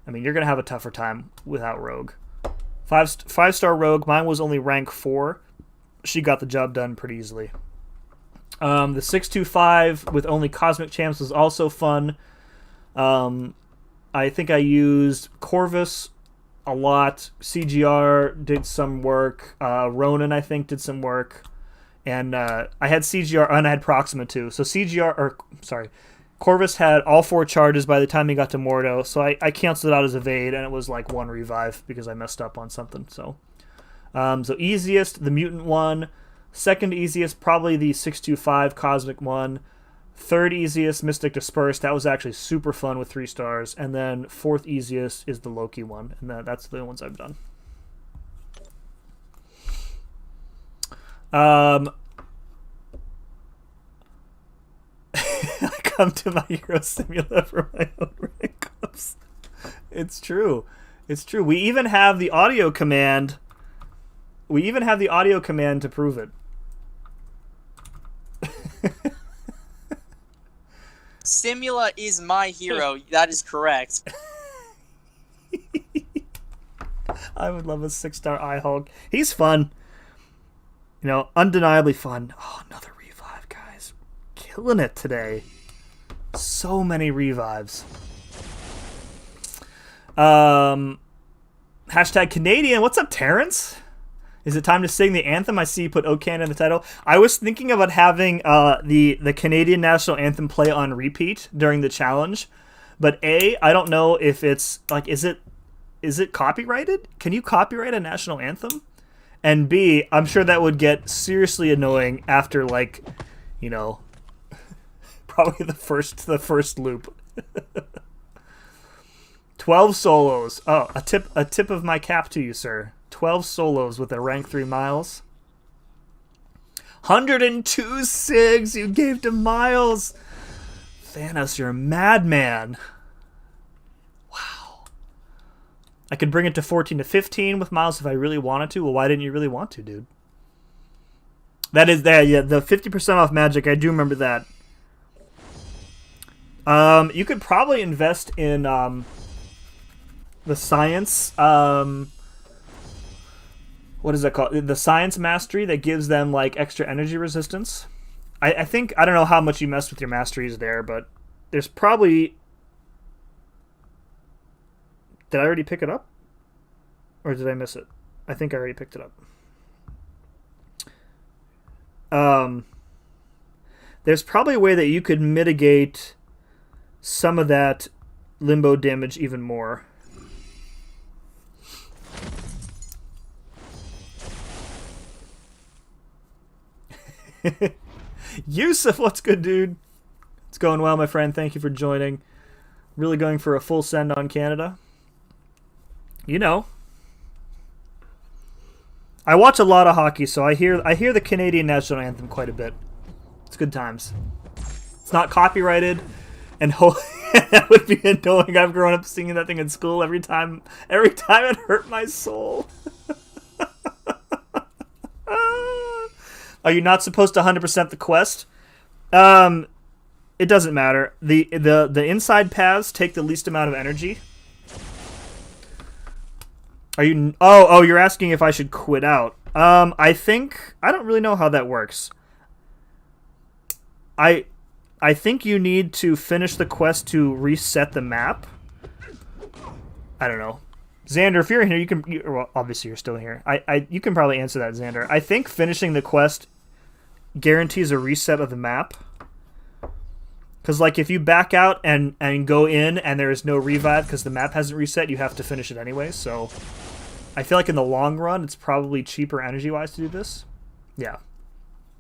I mean, you're going to have a tougher time without Rogue. 5-star Rogue, mine was only rank 4. She got the job done pretty easily. The 625 with only Cosmic Champs was also fun. I think I used Corvus a lot. CGR did some work. Ronan, I think, did some work. And I had CGR, and I had Proxima too. So Corvus had all 4 charges by the time he got to Mordo, so I canceled it out as evade, and it was like 1 revive because I messed up on something. So easiest, the mutant one. Second easiest, probably the 625 cosmic one. Third easiest, Mystic Dispersed. That was actually super fun with 3 stars. And then 4th easiest is the Loki one, and that's the ones I've done. I come to my Hero Simula for my own rank ups. It's true. We even have the audio command. To prove it. Simula is my hero. That is correct. I would love a 6-star iHulk. He's fun. Undeniably fun. Oh, another revive, guys. Killing it today. So many revives. Hashtag Canadian. What's up, Terrence? Is it time to sing the anthem? I see you put OCAN in the title. I was thinking about having the Canadian national anthem play on repeat during the challenge, but A, I don't know if it's like, is it copyrighted? Can you copyright a national anthem? And B, I'm sure that would get seriously annoying after probably the first loop. 12 solos. Oh, a tip of my cap to you, sir. 12 solos with a rank 3 Miles. 102 SIGs you gave to Miles. Thanos, you're a madman. Wow. I could bring it to 14 to 15 with Miles if I really wanted to. Well, why didn't you really want to, dude? That is that. Yeah, the 50% off magic. I do remember that. You could probably invest in the science. What is that called? The science mastery that gives them like extra energy resistance. I think I don't know how much you messed with your masteries there, but there's probably. Did I already pick it up, or did I miss it? I think I already picked it up. There's probably a way that you could mitigate some of that limbo damage even more. Yusuf, what's good, dude? It's going well, my friend. Thank you for joining. Really going for a full send on Canada. You know, I watch a lot of hockey, so I hear the Canadian national anthem quite a bit. It's good times. It's not copyrighted, and that would be annoying. I've grown up singing that thing in school every time it hurt my soul. Are you not supposed to 100% the quest? It doesn't matter. The inside paths take the least amount of energy. Are you? Oh, you're asking if I should quit out. I don't really know how that works. I think you need to finish the quest to reset the map. I don't know. Xander, if you're in here, well, obviously you're still here. You can probably answer that, Xander. I think finishing the quest guarantees a reset of the map. Because, like, if you back out and go in and there is no revive because the map hasn't reset, you have to finish it anyway. So, I feel like in the long run, it's probably cheaper energy-wise to do this. Yeah.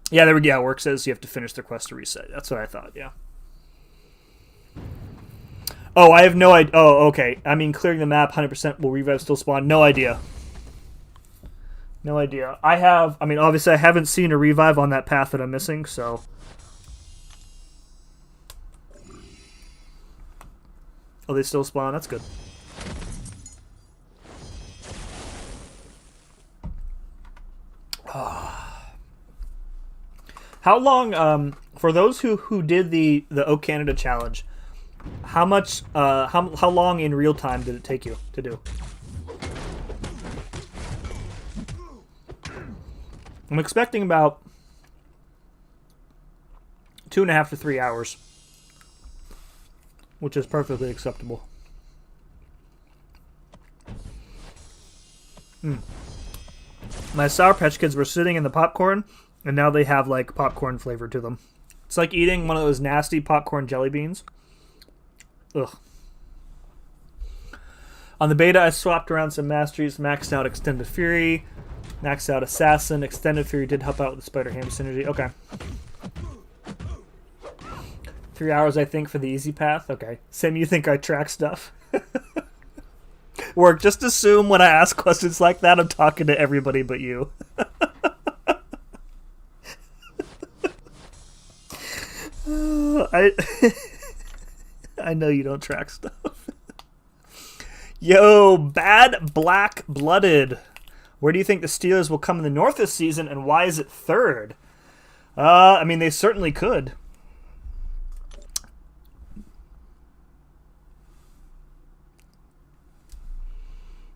Yeah, there we go. Work says you have to finish the quest to reset. That's what I thought, yeah. Oh, I have no idea. Oh, okay. I mean, clearing the map, 100% will revive still spawn? No idea. No idea. Obviously I haven't seen a revive on that path that I'm missing, so. Oh, they still spawn? That's good. How long, for those who did the O Canada challenge, how long in real time did it take you to do? I'm expecting about 2.5 to 3 hours, which is perfectly acceptable. My Sour Patch Kids were sitting in the popcorn, and now they have like popcorn flavor to them. It's like eating one of those nasty popcorn jelly beans. Ugh. On the beta, I swapped around some masteries, maxed out Extended Fury, maxed out Assassin. Extended Fury did help out with the Spider-Ham synergy. Okay. 3 hours, I think, for the easy path. Okay. Sam, you think I track stuff? Work, just assume when I ask questions like that, I'm talking to everybody but you. I know you don't track stuff. Yo, Bad Black Blooded. Where do you think the Steelers will come in the North this season, and why is it third? They certainly could.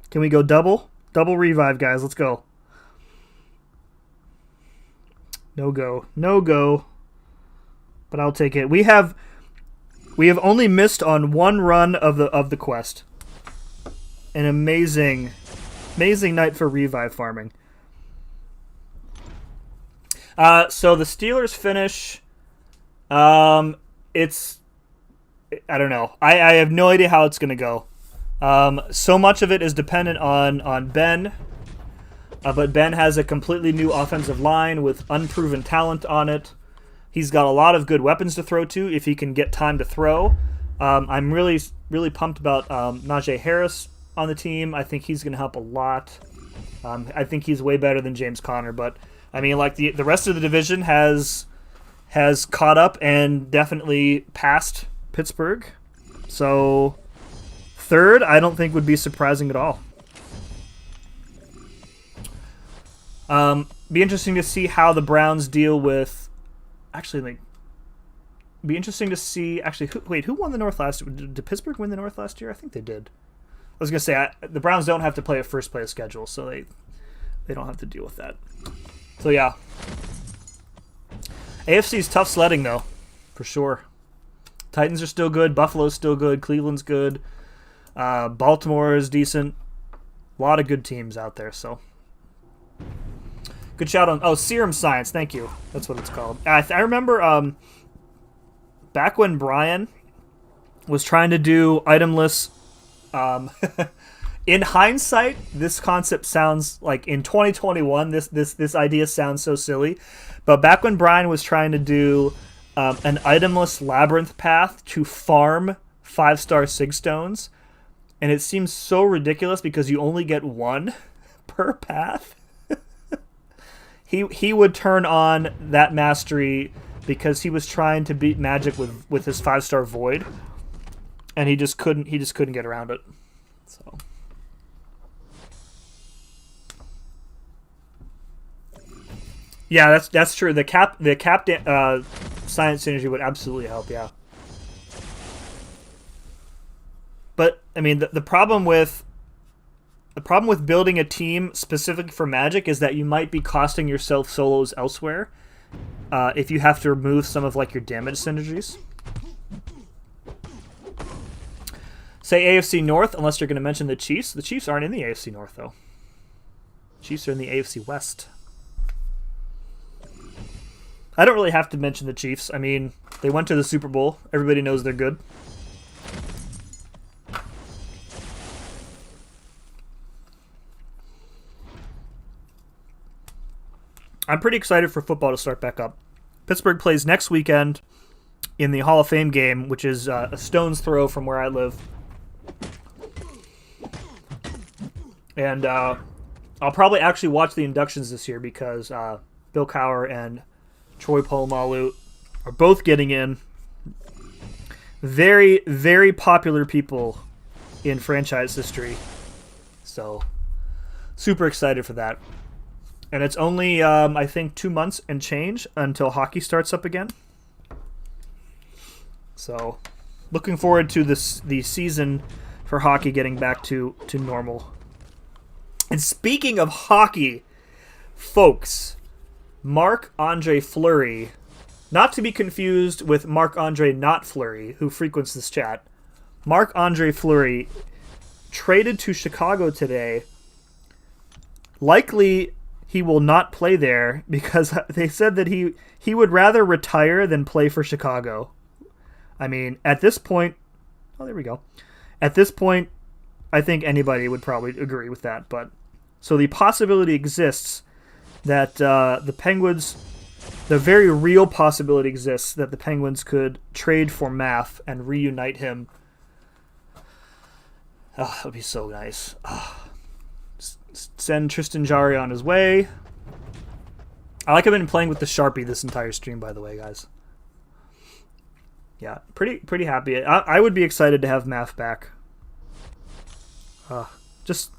Can we go double? Double revive, guys. Let's go. No go. No go. But I'll take it. We have only missed on one run of the quest. An amazing night for revive farming. So the Steelers finish. It's, I don't know. I have no idea how it's gonna go. So much of it is dependent on Ben. But Ben has a completely new offensive line with unproven talent on it. He's got a lot of good weapons to throw to if he can get time to throw. I'm really pumped about Najee Harris on the team. I think he's going to help a lot. I think he's way better than James Conner, but I mean, like the rest of the division has caught up and definitely passed Pittsburgh. So third, I don't think would be surprising at all. Be interesting to see how the Browns deal with. Actually, like, be interesting to see. Actually, who won the North last year? Did Pittsburgh win the North last year? I think they did. I was gonna say the Browns don't have to play a first place schedule, so they don't have to deal with that. So yeah, AFC's tough sledding though, for sure. Titans are still good. Buffalo's still good. Cleveland's good. Baltimore is decent. A lot of good teams out there. So good shout on. Serum Science. Thank you. That's what it's called. I remember back when Brian was trying to do itemless. In hindsight, this concept sounds like in 2021. This idea sounds so silly, but back when Brian was trying to do an itemless labyrinth path to farm 5-star sig stones, and it seems so ridiculous because you only get one per path. He would turn on that mastery because he was trying to beat Magic with his 5-star void, and he just couldn't get around it. So yeah, that's true. The cap science synergy would absolutely help. Yeah, but I mean the problem with building a team specific for Magic is that you might be costing yourself solos elsewhere if you have to remove some of like your damage synergies. Say AFC North, unless you're going to mention the Chiefs. The Chiefs aren't in the AFC North, though. Chiefs are in the AFC West. I don't really have to mention the Chiefs. I mean, they went to the Super Bowl. Everybody knows they're good. I'm pretty excited for football to start back up. Pittsburgh plays next weekend in the Hall of Fame game, which is a stone's throw from where I live. And I'll probably actually watch the inductions this year because Bill Cowher and Troy Polamalu are both getting in. Very, very popular people in franchise history. So, super excited for that. And it's only, I think, 2 months and change until hockey starts up again. So, looking forward to the season for hockey getting back to normal. And speaking of hockey, folks, Marc-Andre Fleury, not to be confused with Marc-Andre Not Fleury, who frequents this chat, Marc-Andre Fleury traded to Chicago today. Likely he will not play there because they said that he would rather retire than play for Chicago. I mean, at this point, there we go. At this point, I think anybody would probably agree with that. But so the possibility exists that the Penguins, the very real possibility exists that the Penguins could trade for Maff and reunite him. Oh, that would be so nice. Oh. Send Tristan Jarry on his way. I like I've been playing with the Sharpie this entire stream, by the way, guys. Yeah, pretty happy. I would be excited to have Maff back. It's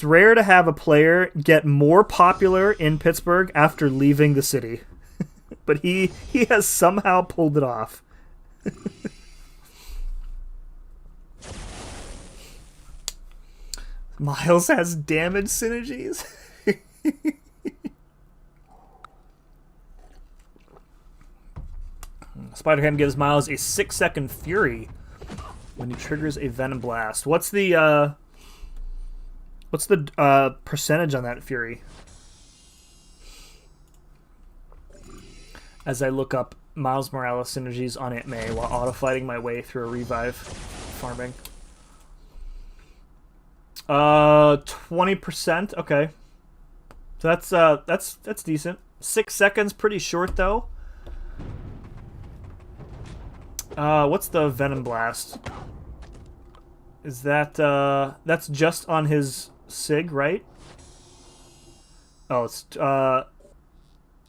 rare to have a player get more popular in Pittsburgh after leaving the city, but he has somehow pulled it off. Miles has damage synergies. Spider-Ham gives Miles a 6-second Fury when he triggers a Venom Blast. What's the percentage on that Fury? As I look up Miles Morales synergies on Aunt May while auto-fighting my way through a revive farming. 20%. Okay, so that's decent. 6 seconds, pretty short though. What's the Venom Blast? Is that, that's just on his SIG, right? Oh, it's,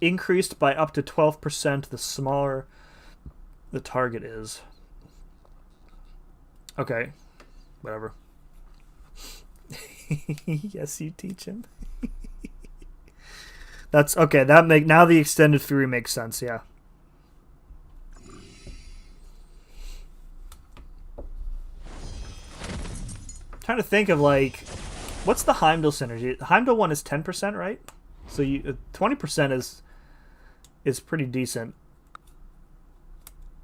increased by up to 12% the smaller the target is. Okay. Whatever. Yes, you teach him. That's, okay, now the extended fury makes sense, yeah. Trying to think of like, what's the Heimdall synergy? The Heimdall one is 10%, right? So you 20% is pretty decent.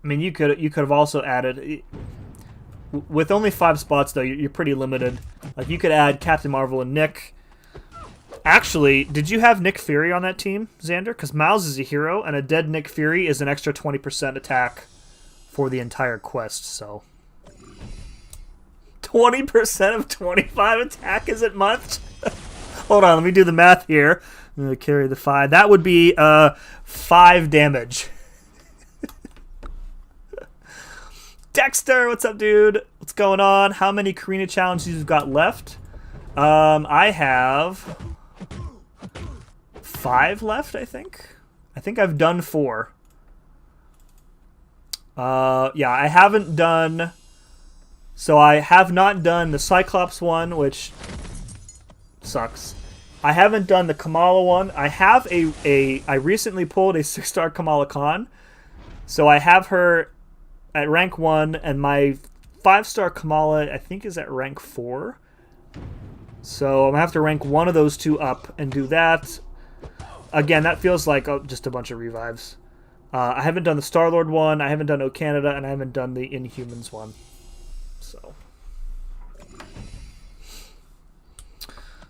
I mean, you could have also added, with only 5 spots though. You're pretty limited. Like you could add Captain Marvel and Nick. Actually, did you have Nick Fury on that team, Xander? Because Miles is a hero, and a dead Nick Fury is an extra 20% attack for the entire quest. So. 20% of 25 attack isn't much? Hold on, let me do the math here. I'm going to carry the 5. That would be 5 damage. Dexter, what's up, dude? What's going on? How many Karina challenges you've got left? I have 5 left, I think. I think I've done 4. Yeah, I haven't done... So I have not done the Cyclops one, which sucks. I haven't done the Kamala one. I have I recently pulled a 6-star Kamala Khan. So I have her at rank 1, and my 5-star Kamala, I think, is at rank 4. So I'm going to have to rank one of those 2 up and do that. Again, that feels like just a bunch of revives. I haven't done the Star-Lord one, I haven't done O Canada, and I haven't done the Inhumans one. So,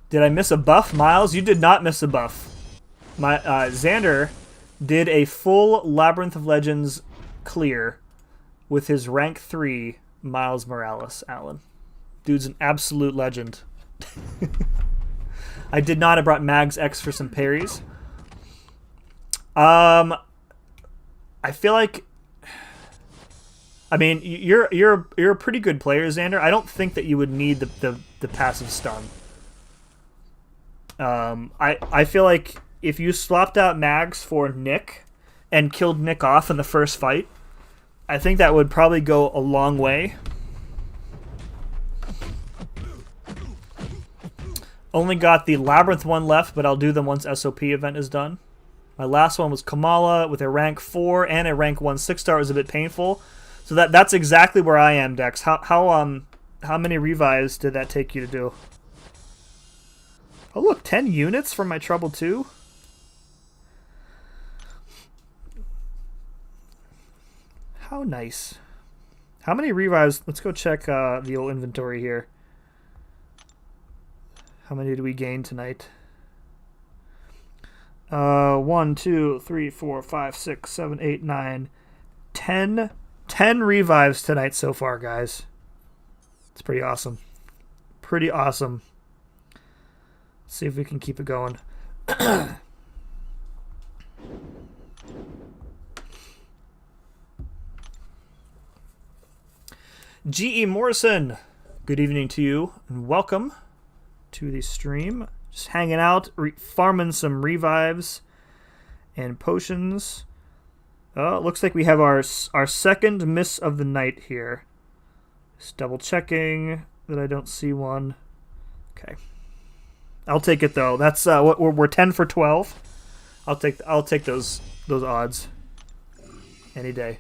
did I miss a buff, Miles? You did not miss a buff. My Xander did a full Labyrinth of Legends clear with his rank 3 Miles Morales. Alan, dude's an absolute legend. I did not. I brought Mags X for some parries. I feel like. I mean, you're a pretty good player, Xander. I don't think that you would need the passive stun. I feel like if you swapped out Mags for Nick and killed Nick off in the first fight, I think that would probably go a long way. Only got the Labyrinth one left, but I'll do them once SOP event is done. My last one was Kamala with a rank 4 and a rank 1 6-star. It was a bit painful. So that's exactly where I am, Dex. How many revives did that take you to do? Oh look, 10 units from my Trouble 2? How nice. How many revives? Let's go check the old inventory here. How many did we gain tonight? 1, 2, 3, 4, 5, 6, 7, 8, 9, 10. 10 revives tonight so far, guys. It's pretty awesome. Pretty awesome. Let's see if we can keep it going. G.E. Morrison, good evening to you, and welcome to the stream. Just hanging out, farming some revives and potions. Oh, it looks like we have our second miss of the night here. Just double checking that I don't see one. Okay, I'll take it though. That's we're 10 for 12. I'll take those odds any day.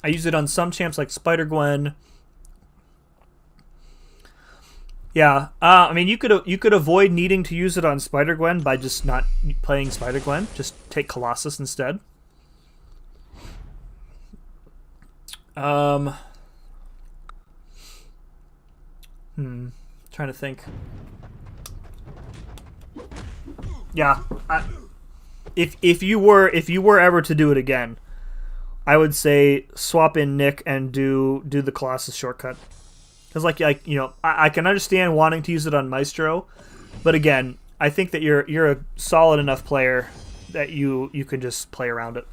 I use it on some champs like Spider-Gwen. Yeah, I mean, you could avoid needing to use it on Spider-Gwen by just not playing Spider-Gwen. Just take Colossus instead. Trying to think. Yeah, if you were ever to do it again, I would say swap in Nick and do the Colossus shortcut. Because you know, I can understand wanting to use it on Maestro, but again, I think that you're a solid enough player that you can just play around it.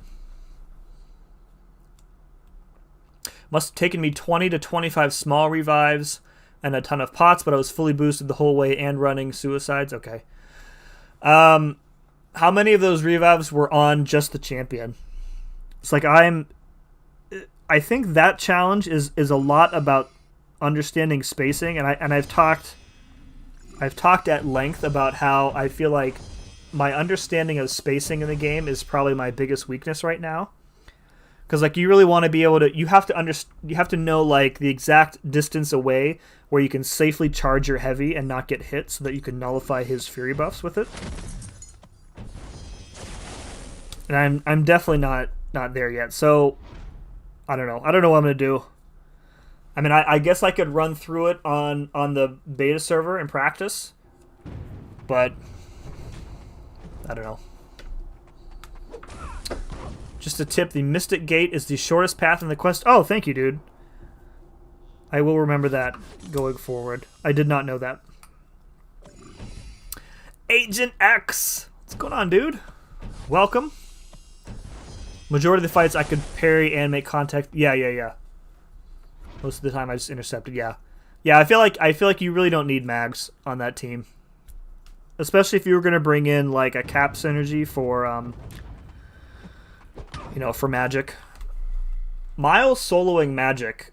Must have taken me 20 to 25 small revives and a ton of pots, but I was fully boosted the whole way and running suicides. Okay. How many of those revives were on just the champion? It's like I think that challenge is a lot about understanding spacing, and I've talked at length about how I feel like my understanding of spacing in the game is probably my biggest weakness right now. Because like you really want to be able to, you have to know like the exact distance away where you can safely charge your heavy and not get hit, so that you can nullify his fury buffs with it. And I'm definitely not there yet. So I don't know what I'm gonna do. I mean, I guess I could run through it on the beta server and practice, but I don't know. Just a tip, the Mystic Gate is the shortest path in the quest. Oh, thank you, dude. I will remember that going forward. I did not know that. Agent X! What's going on, dude? Welcome. Majority of the fights I could parry and make contact. Yeah. Most of the time I just intercepted, yeah. Yeah, I feel like you really don't need mags on that team. Especially if you were going to bring in like a cap synergy for you know, for magic. Miles soloing magic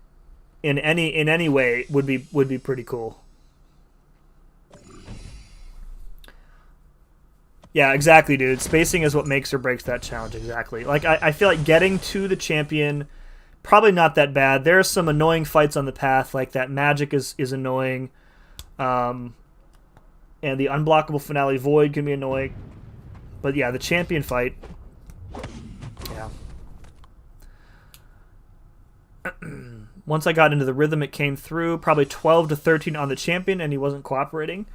in any way would be pretty cool. Yeah, exactly, dude. Spacing is what makes or breaks that challenge, exactly. Like, I feel like getting to the champion, probably not that bad. There are some annoying fights on the path, like that magic is annoying. And the unblockable finale void can be annoying. But yeah, the champion fight, yeah. Once I got into the rhythm, it came through. Probably 12 to 13 on the champion, and he wasn't cooperating.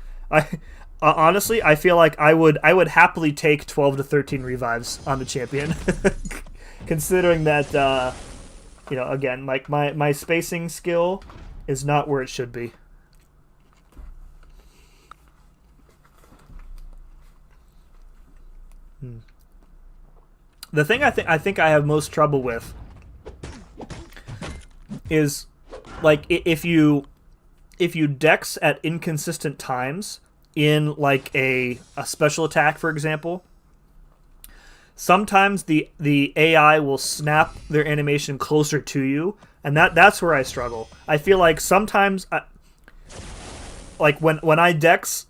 Honestly, I feel like I would happily take 12 to 13 revives on the champion, considering that you know, again, like my spacing skill is not where it should be. The thing I think I have most trouble with is like if you dex at inconsistent times in like a special attack, for example, sometimes the AI will snap their animation closer to you, and that's where I struggle. I feel like sometimes like when I dex,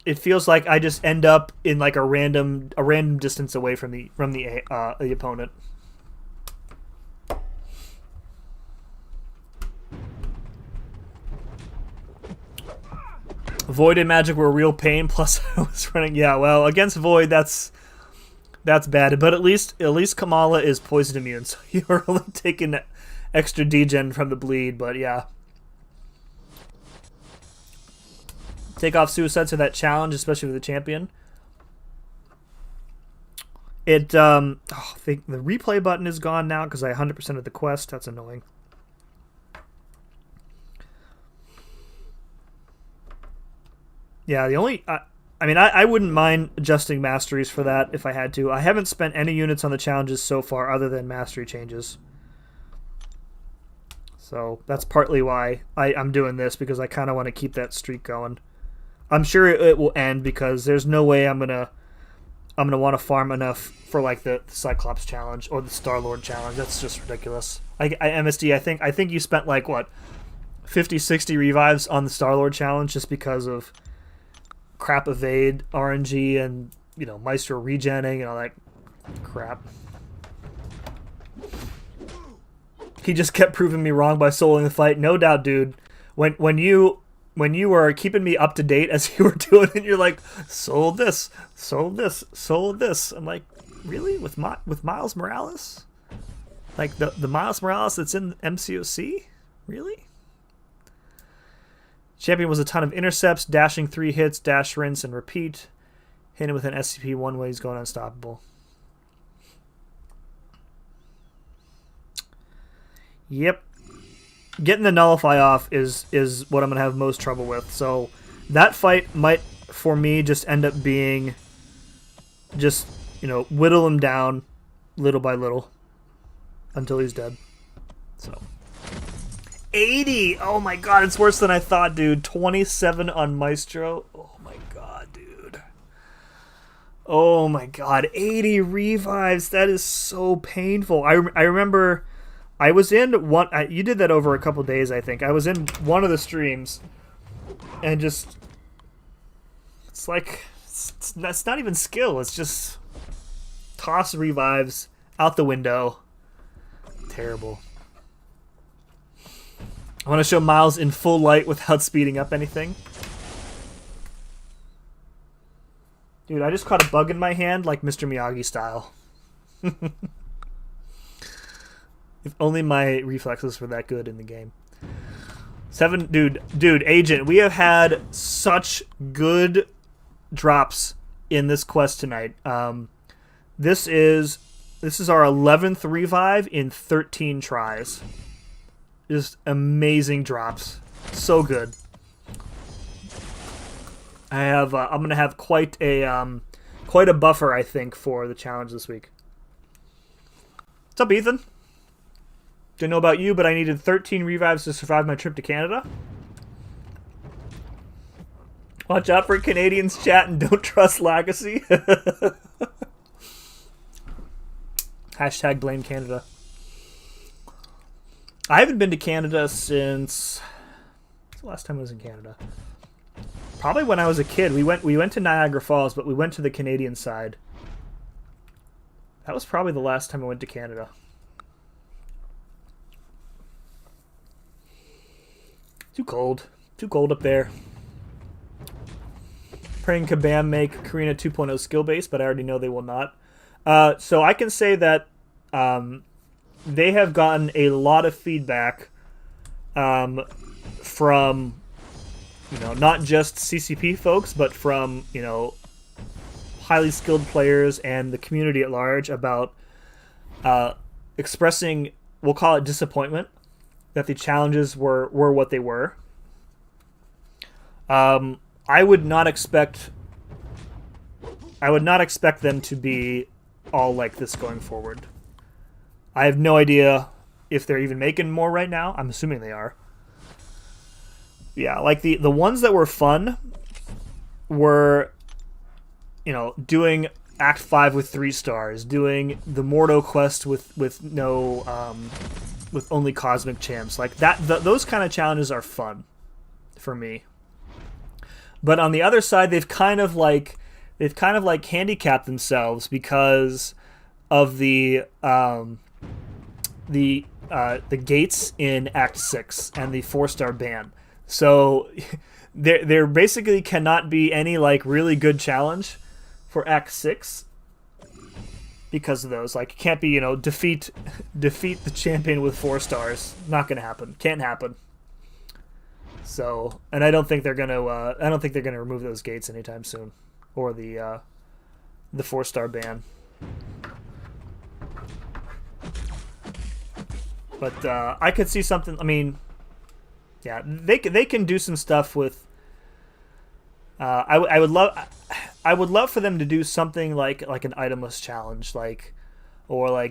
it feels like I just end up in like a random distance away from the opponent. Void and magic were a real pain. Plus, I was running. Yeah, well, against Void, that's bad. But at least Kamala is poison immune, so you're only taking extra degen from the bleed. But yeah, take off suicides for that challenge, especially with the champion. It I think the replay button is gone now because I 100% of the quest. That's annoying. Yeah, the only... I mean, I wouldn't mind adjusting masteries for that if I had to. I haven't spent any units on the challenges so far other than mastery changes. So that's partly why I'm doing this, because I kind of want to keep that streak going. I'm sure it will end because there's no way I'm gonna want to farm enough for like the Cyclops challenge or the Star-Lord challenge. That's just ridiculous. MSD, I think you spent like what 50, 60 revives on the Star-Lord challenge just because of crap evade, RNG, and you know, Maestro regenning and all that crap. He just kept proving me wrong by soloing the fight. No doubt, dude. When you were keeping me up to date as you were doing it, you're like, sold this. I'm like, really? With Miles Morales? Like the Miles Morales that's in MCOC? Really? Champion was a ton of intercepts, dashing 3 hits, dash, rinse, and repeat. Hit him with an SCP one way, he's going unstoppable. Yep. getting the nullify off is what I'm gonna have most trouble with. So that fight might, for me, just end up being just, whittle him down little by little until he's dead. So 80. Oh my god, it's worse than I thought, dude. 27 on Maestro. Oh my god, dude. Oh my god, 80 revives. That is so painful. I remember I was in one. You did that over a couple days, I think. I was in one of the streams, and just it's like it's not even skill. It's just toss revives out the window. Terrible. I want to show Miles in full light without speeding up anything. Dude, I just caught a bug in my hand like Mr. Miyagi style. If only my reflexes were that good in the game. Dude, Agent, we have had such good drops in this quest tonight. This is our 11th revive in 13 tries. Just amazing drops. So good. I'm gonna have quite a buffer, I think, for the challenge this week. What's up, Ethan? Don't know about you, but I needed 13 revives to survive my trip to Canada. Watch out for Canadians chat and don't trust Legacy. Hashtag blame Canada. I haven't been to Canada since... What's the last time I was in Canada? Probably when I was a kid. We went to Niagara Falls, but we went to the Canadian side. That was probably the last time I went to Canada. Too cold. Too cold up there. Praying Kabam make Karina 2.0 skill base, but I already know they will not. So I can say that they have gotten a lot of feedback from, not just CCP folks, but from, highly skilled players and the community at large about expressing, we'll call it disappointment, that the challenges were what they were. I would not expect them to be all like this going forward. I have no idea if they're even making more right now. I'm assuming they are. Yeah, like the ones that were fun were, doing Act 5 with 3 stars, doing the Mordo quest with no with only cosmic champs. Like that those kind of challenges are fun for me. But on the other side, they've kind of like handicapped themselves because of the gates in Act 6 and the 4-star ban. So there basically cannot be any like really good challenge for Act 6 because of those. Like, it can't be, defeat the champion with 4 stars. Not gonna happen. Can't happen. So, and I don't think they're gonna remove those gates anytime soon, or the 4-star ban. But I could see something. I mean, yeah, they can do some stuff with. I would love for them to do something like an itemless challenge, or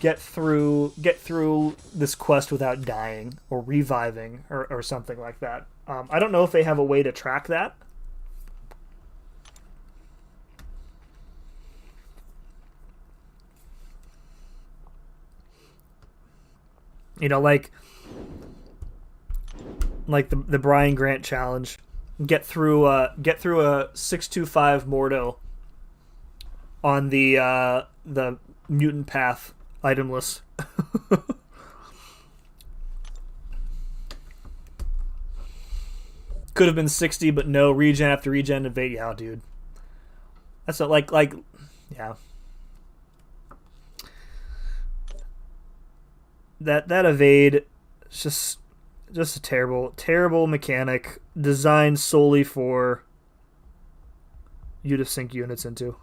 get through this quest without dying or reviving or something like that. I don't know if they have a way to track that. Like the Brian Grant challenge, get through a 625 Mordo on the mutant path itemless. Could have been 60, but no, regen after regen evade. Yeah, dude, that's not like yeah. That evade is just a terrible mechanic designed solely for you to sink units into.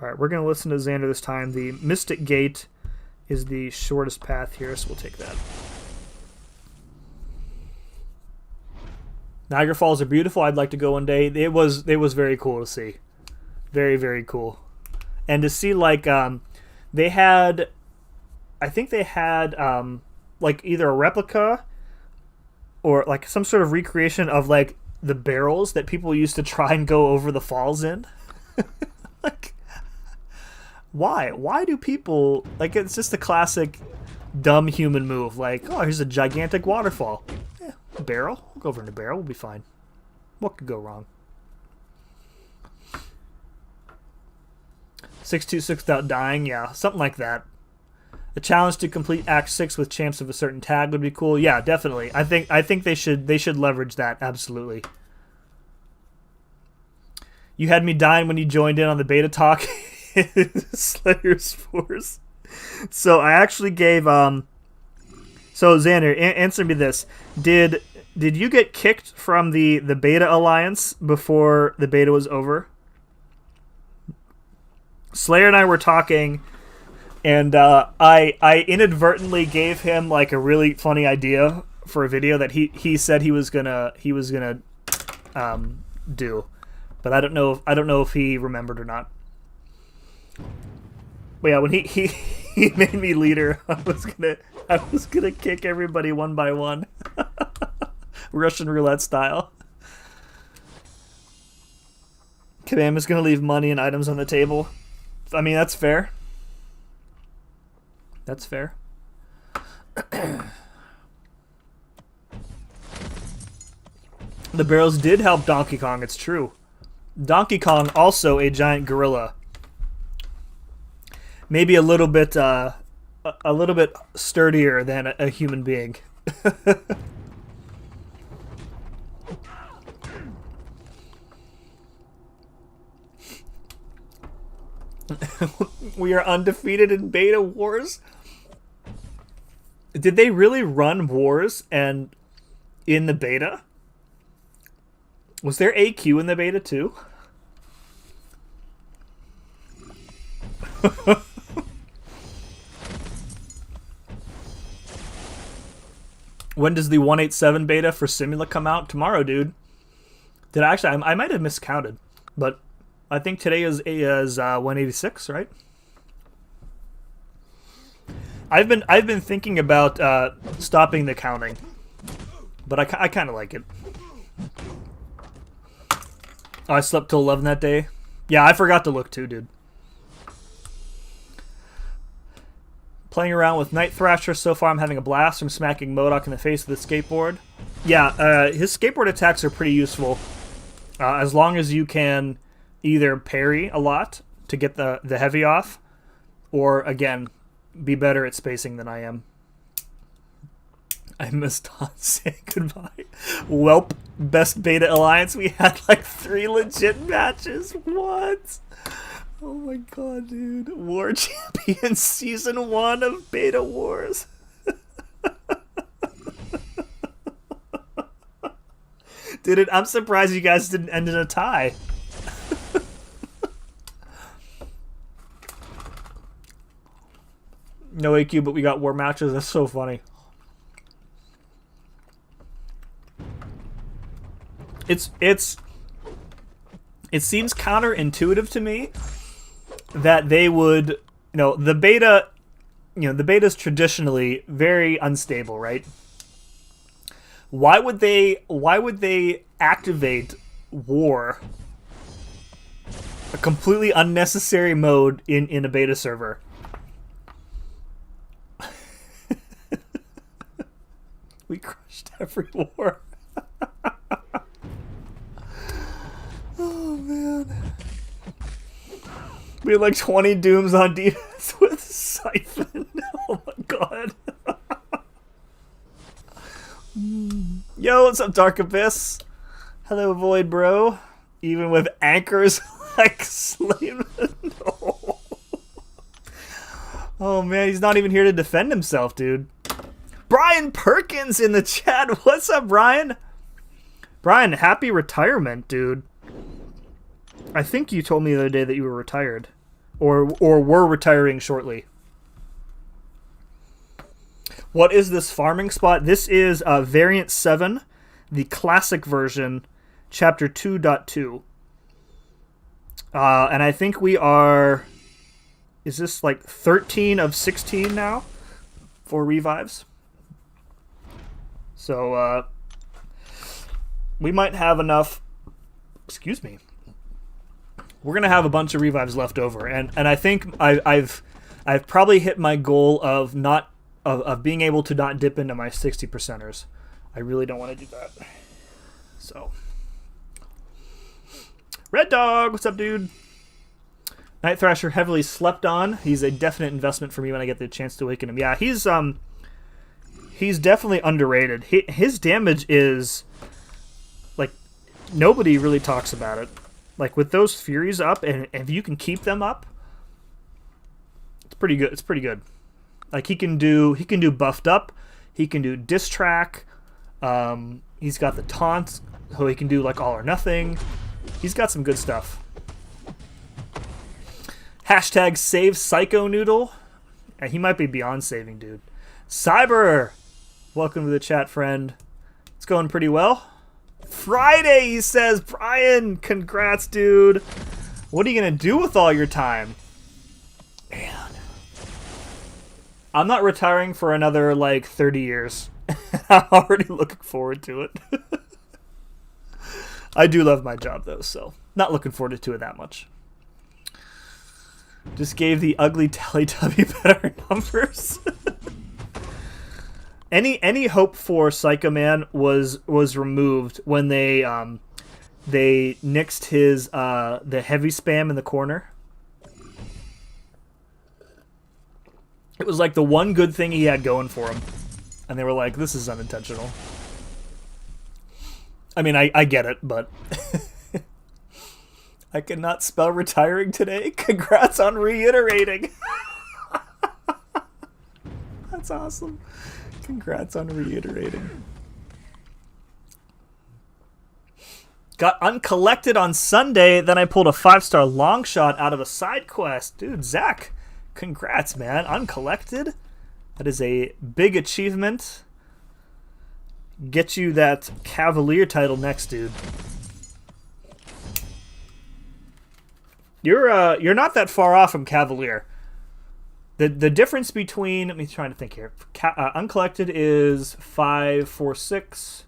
Alright, we're going to listen to Xander this time. The Mystic Gate is the shortest path here, so we'll take that. Niagara Falls are beautiful. I'd like to go one day. It was very cool to see. Very, very cool. And to see, like, they had, I think they had, like, either a replica or, like, some sort of recreation of, like, the barrels that people used to try and go over the falls in. Like, why? Why do people, like, it's just a classic dumb human move. Like, oh, here's a gigantic waterfall. Yeah, a barrel. We'll go over in a barrel. We'll be fine. What could go wrong? 626 without dying, yeah, something like that. A challenge to complete Act 6 with champs of a certain tag would be cool. Yeah, definitely. I think they should leverage that, absolutely. You had me dying when you joined in on the beta talk. Slayer's Force. So I actually gave so Xander, answer me this. Did you get kicked from the beta alliance before the beta was over? Slayer and I were talking, and I inadvertently gave him like a really funny idea for a video that he said he was gonna do, but I don't know if he remembered or not. But yeah, when he made me leader, I was gonna kick everybody one by one, Russian roulette style. Kabam is gonna leave money and items on the table. I mean, that's fair. That's fair. The barrels did help Donkey Kong, it's true. Donkey Kong, also a giant gorilla. Maybe a little bit sturdier than a human being. We are undefeated in beta wars. Did they really run wars and in the beta? Was there AQ in the beta too? When does the 187 beta for Simula come out? Tomorrow, dude. Did I actually? I might have miscounted, but I think today is 186, right? I've been thinking about stopping the counting, but I kind of like it. Oh, I slept till 11 that day. Yeah, I forgot to look too, dude. Playing around with Night Thrasher so far, I'm having a blast from smacking MODOK in the face with the skateboard. Yeah, his skateboard attacks are pretty useful, as long as you can either parry a lot to get the heavy off, or, again, be better at spacing than I am. I missed on saying goodbye. Welp, best beta alliance. We had like 3 legit matches. What? Oh my god, dude. War Champions Season 1 of Beta Wars. Dude, I'm surprised you guys didn't end in a tie. No AQ, but we got war matches. That's so funny. It seems counterintuitive to me that they would, the beta, the beta is traditionally very unstable, right? Why would they activate war, a completely unnecessary mode in a beta server? We crushed every war. Oh, man. We had like 20 Dooms on defense with Siphon. Oh, my God. Yo, what's up, Dark Abyss? Hello, Void Bro. Even with anchors like Slayman. No. Oh, man, he's not even here to defend himself, dude. Brian Perkins in the chat. What's up, Brian? Brian, happy retirement, dude. I think you told me the other day that you were retired. Or were retiring shortly. What is this farming spot? This is variant 7. the classic version, chapter 2.2. And I think we are... Is this like 13 of 16 now for revives? So we might have enough. Excuse me. We're gonna have a bunch of revives left over, and I think I've probably hit my goal of being able to not dip into my 60%ers. I really don't want to do that. So, Red Dog, what's up, dude? Night Thrasher heavily slept on. He's a definite investment for me when I get the chance to awaken him. Yeah, he's definitely underrated. His damage is like nobody really talks about it. Like with those Furies up, and if you can keep them up, it's pretty good. It's pretty good. Like he can do buffed up. He can do diss track. He's got the taunts, so he can do like all or nothing. He's got some good stuff. Hashtag save Psycho Noodle. And he might be beyond saving, dude. Cyber, welcome to the chat, friend. It's going pretty well. Friday, he says. Brian, congrats, dude. What are you going to do with all your time? Man. I'm not retiring for another, like, 30 years. I'm already looking forward to it. I do love my job, though, so not looking forward to it that much. Just gave the ugly Teletubby better numbers. Any hope for Psycho Man was removed when they nixed his the heavy spam in the corner. It was like the one good thing he had going for him, and they were like, "This is unintentional." I mean, I get it, but. I cannot spell retiring today. Congrats on reiterating. That's awesome. Congrats on reiterating. Got uncollected on Sunday, then I pulled a 5-star long shot out of a side quest. Dude, Zach, congrats, man. Uncollected? That is a big achievement. Get you that Cavalier title next, dude. You're not that far off from Cavalier. The difference between, let me try to think here. Uncollected is 546,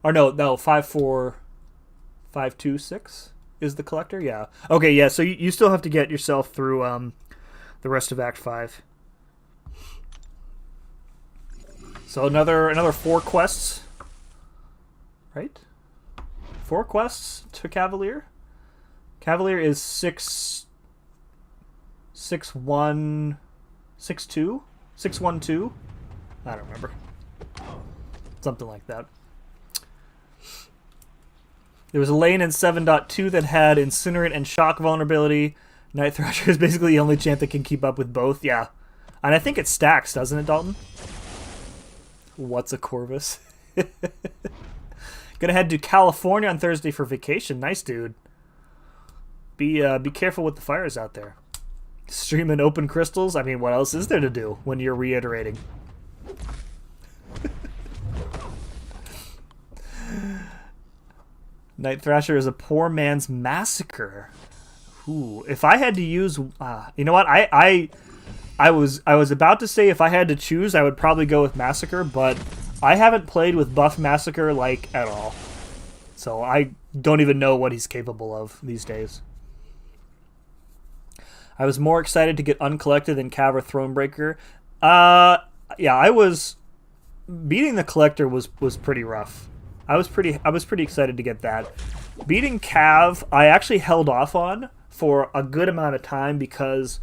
or no 54526 is the collector. Yeah. Okay. Yeah. So you still have to get yourself through the rest of Act 5. So another 4 quests, right? 4 quests to Cavalier. Cavalier is 612. I don't remember. Something like that. There was a lane in 7.2 that had Incinerate and Shock vulnerability. Night Thrasher is basically the only champ that can keep up with both. Yeah. And I think it stacks, doesn't it, Dalton? What's a Corvus? Gonna head to California on Thursday for vacation. Nice, dude. Be careful with the fires out there. Streaming open crystals. I mean, what else is there to do when you're reiterating? Night Thrasher is a poor man's massacre. Ooh, if I had to use, you know what? I was about to say if I had to choose, I would probably go with Massacre, but I haven't played with buff Massacre like at all, so I don't even know what he's capable of these days. I was more excited to get Uncollected than Cav or Thronebreaker. Yeah, I was beating the Collector was pretty rough. I was pretty excited to get that. Beating Cav, I actually held off on for a good amount of time because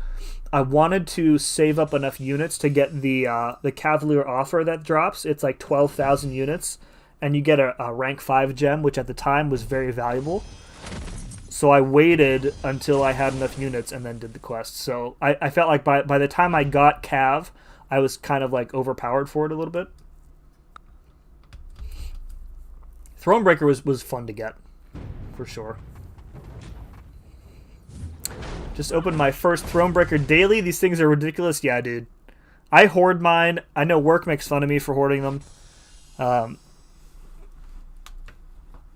I wanted to save up enough units to get the Cavalier offer that drops. It's like 12,000 units, and you get a rank 5 gem, which at the time was very valuable. So I waited until I had enough units and then did the quest. So I felt like by the time I got Cav, I was kind of like overpowered for it a little bit. Thronebreaker was fun to get, for sure. Just opened my first Thronebreaker daily. These things are ridiculous. Yeah, dude. I hoard mine. I know work makes fun of me for hoarding them.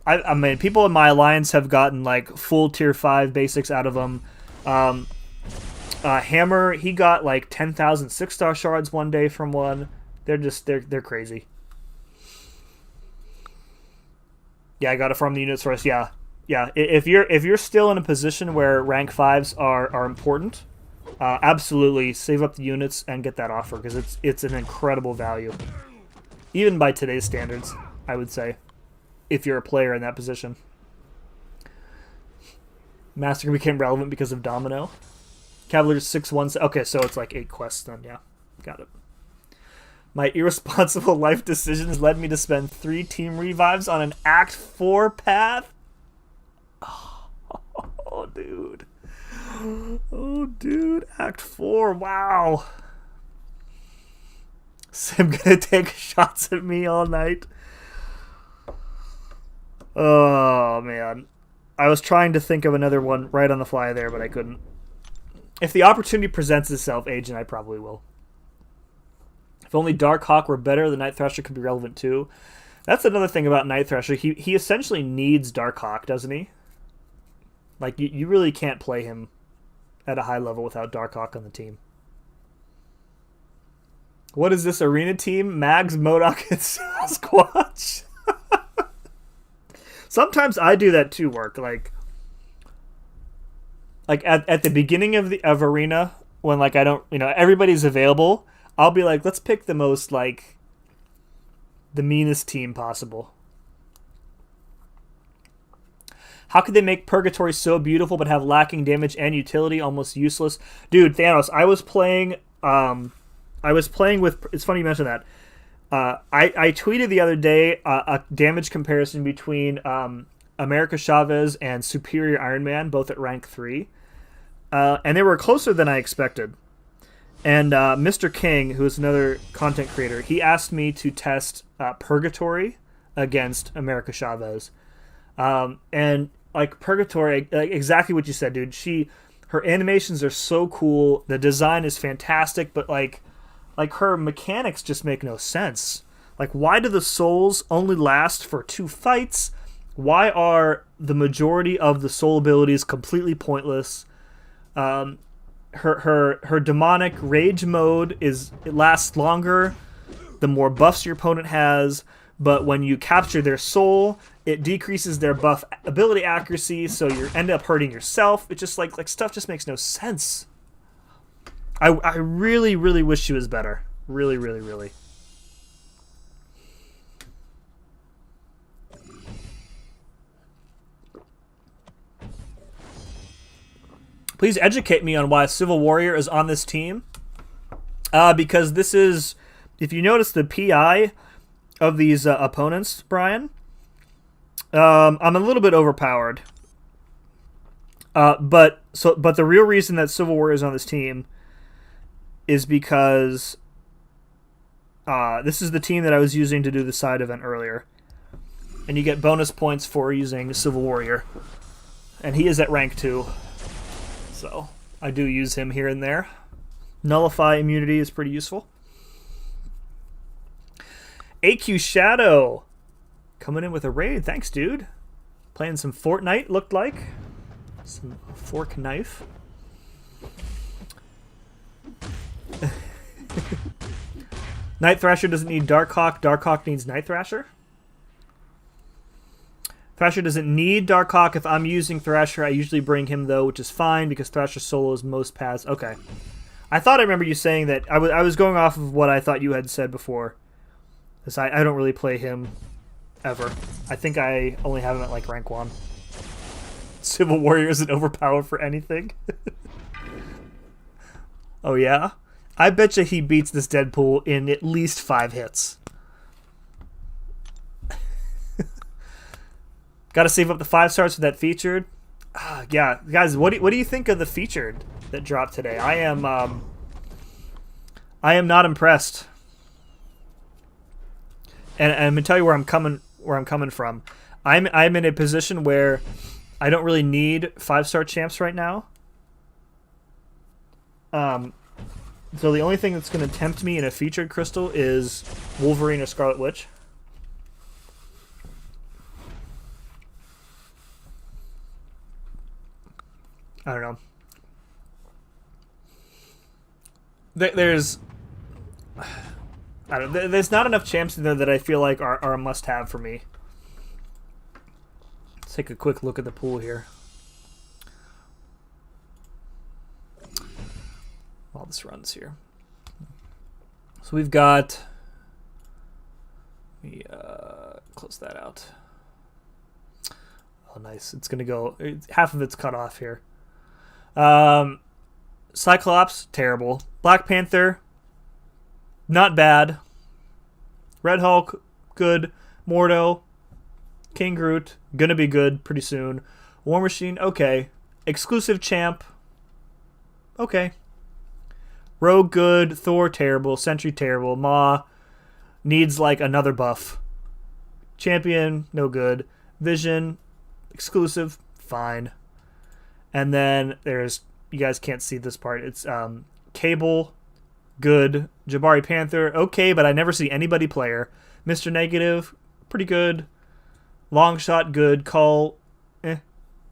I mean, people in my alliance have gotten like full tier 5 basics out of them. Hammer, he got like 10,000 6-star shards one day from one. They're crazy. Yeah, I got to farm the units first. Yeah. If you're still in a position where rank 5s are important, absolutely save up the units and get that offer because it's an incredible value, even by today's standards. I would say, if you're a player in that position. Massacre became relevant because of Domino. Cavalier 6-1. Okay, so it's like 8 quests then. Yeah, got it. My irresponsible life decisions led me to spend 3 team revives on an Act 4 path. Oh, dude. Oh, dude. Act 4. Wow. Sim gonna take shots at me all night. Oh, man. I was trying to think of another one right on the fly there, but I couldn't. If the opportunity presents itself, Agent, I probably will. If only Darkhawk were better, the Night Thrasher could be relevant too. That's another thing about Night Thrasher. He essentially needs Darkhawk, doesn't he? Like, you really can't play him at a high level without Darkhawk on the team. What is this arena team? Mags, MODOK, and Sasquatch. Sometimes I do that too, work. Like at the beginning of arena, when like I don't, everybody's available, I'll be like, let's pick the most like the meanest team possible. How could they make Purgatory so beautiful but have lacking damage and utility, almost useless? Dude, Thanos, I was playing with, it's funny you mentioned that. I tweeted the other day a damage comparison between America Chavez and Superior Iron Man, both at rank 3. And they were closer than I expected. And Mr. King, who is another content creator, he asked me to test Purgatory against America Chavez. And like Purgatory, like exactly what you said, dude. Her animations are so cool. The design is fantastic, but like her mechanics just make no sense. Like, why do the souls only last for 2 fights? Why are the majority of the soul abilities completely pointless? Her demonic rage mode it lasts longer the more buffs your opponent has, but when you capture their soul, it decreases their buff ability accuracy, so you end up hurting yourself. It just like stuff just makes no sense. I really, really wish she was better. Really, really, really. Please educate me on why Civil Warrior is on this team. Because this is, if you notice the PI of these opponents, Brian, I'm a little bit overpowered. But the real reason that Civil Warrior is on this team is because this is the team that I was using to do the side event earlier. And you get bonus points for using Civil Warrior. And he is at rank 2. So I do use him here and there. Nullify immunity is pretty useful. AQ Shadow coming in with a raid. Thanks, dude. Playing some Fortnite, looked like. Some fork knife. Night Thrasher doesn't need Darkhawk. Darkhawk needs Night Thrasher. Thrasher doesn't need Darkhawk. If I'm using Thrasher, I usually bring him, though, which is fine because Thrasher solo is most paths. Okay. I thought I remember you saying that. I was going off of what I thought you had said before. Because I don't really play him ever. I think I only have him at, like, rank 1. Civil Warrior isn't overpowered for anything. Oh, yeah? I bet you he beats this Deadpool in at least 5 hits. Got to save up the 5 stars for that featured. Yeah, guys, what do you think of the featured that dropped today? I am not impressed. And I'm gonna tell you where I'm coming from. I'm in a position where I don't really need 5-star champs right now. So the only thing that's going to tempt me in a featured crystal is Wolverine or Scarlet Witch. I don't know. There's there's not enough champs in there that I feel like are a must-have for me. Let's take a quick look at the pool here. While this runs here. So we've got... Let me close that out. Oh, nice. It's going to go... Half of it's cut off here. Cyclops, terrible. Black Panther, not bad. Red Hulk, good. Mordo, King Groot, gonna be good pretty soon. War Machine, okay. Exclusive Champ, okay. Rogue, good. Thor, terrible. Sentry, terrible. Ma needs like another buff. Champion, no good. Vision, exclusive, fine. And then there's, you guys can't see this part, it's Cable, good. Jabari Panther, okay, but I never see anybody play her. Mr. Negative, pretty good. Longshot, good. Cull,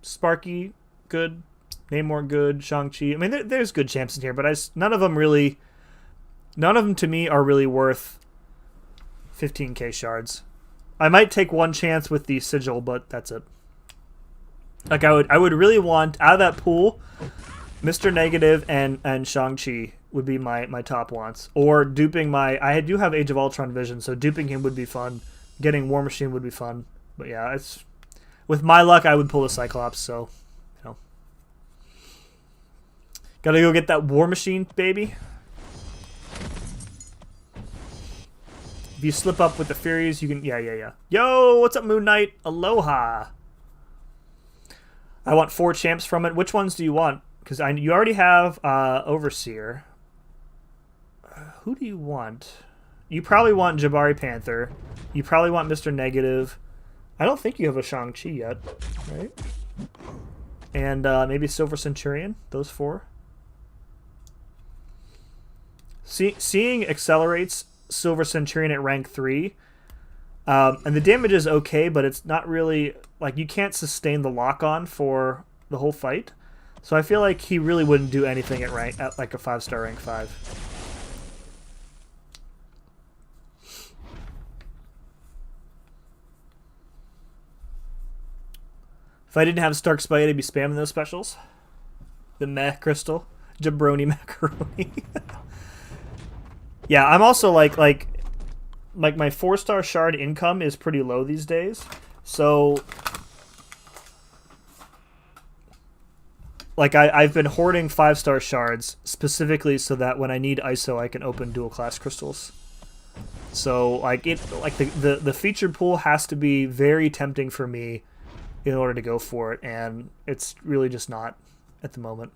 Sparky, good. Namor, good. Shang-Chi. I mean, there's good champs in here, but none of them to me are really worth 15k shards. I might take one chance with the Sigil, but that's it. Like, I would really want, out of that pool, Mr. Negative and Shang-Chi would be my top wants. Or duping I do have Age of Ultron vision, so duping him would be fun. Getting War Machine would be fun. But yeah, with my luck, I would pull a Cyclops, so, you know. Gotta go get that War Machine, baby. If you slip up with the Furies, you can... Yeah. Yo, what's up, Moon Knight? Aloha. I want 4 champs from it. Which ones do you want? Because you already have Overseer. Who do you want? You probably want Jabari Panther. You probably want Mr. Negative. I don't think you have a Shang-Chi yet, right? And maybe Silver Centurion. Those 4. Seeing accelerates Silver Centurion at rank 3. And the damage is okay, but it's not really... Like, you can't sustain the lock-on for the whole fight. So I feel like he really wouldn't do anything at like a 5-star rank 5. If I didn't have Stark Spite, I'd be spamming those specials. The meh crystal. Jabroni macaroni. Yeah, I'm also like my 4-star shard income is pretty low these days. So like I've been hoarding 5-star shards specifically so that when I need ISO I can open dual class crystals. So like the featured pool has to be very tempting for me in order to go for it, and it's really just not at the moment.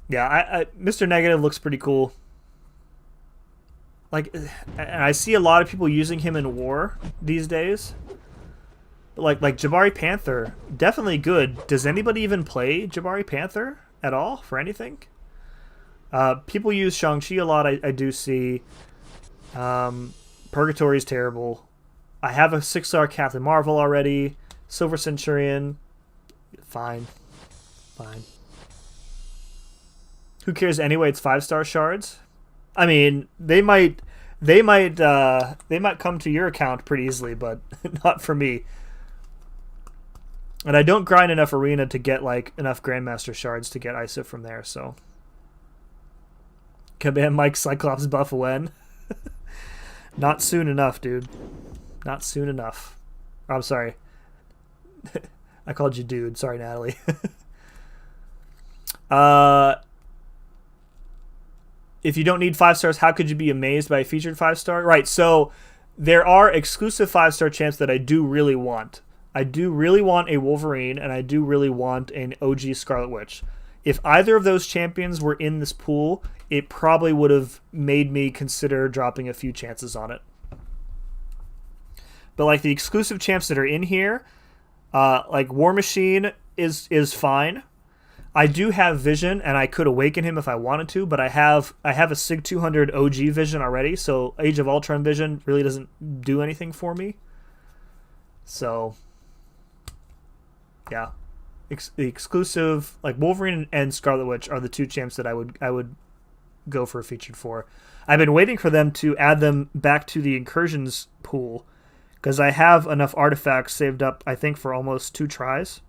Yeah, Mr. Negative looks pretty cool. Like, and I see a lot of people using him in war these days. Like Jabari Panther, definitely good. Does anybody even play Jabari Panther at all for anything? People use Shang-Chi a lot, I do see. Purgatory's terrible. I have a 6-star Captain Marvel already. Silver Centurion, fine. Who cares anyway? It's 5-star shards. I mean, they might come to your account pretty easily, but not for me. And I don't grind enough arena to get like enough Grandmaster shards to get ISO from there. So, Kabam Mike Cyclops buff when? Not soon enough, dude. Not soon enough. Oh, I'm sorry. I called you dude. Sorry, Natalie. If you don't need 5 stars, how could you be amazed by a featured 5-star? Right, so there are exclusive 5-star champs that I do really want. I do really want a Wolverine, and I do really want an OG Scarlet Witch. If either of those champions were in this pool, it probably would have made me consider dropping a few chances on it. But like the exclusive champs that are in here, like War Machine is fine. I do have Vision, and I could awaken him if I wanted to, but I have a Sig 200 OG Vision already, so Age of Ultron Vision really doesn't do anything for me. So, yeah. The exclusive, like Wolverine and Scarlet Witch are the two champs that I would go for a featured for. I've been waiting for them to add them back to the incursions pool because I have enough artifacts saved up, I think, for almost 2 tries.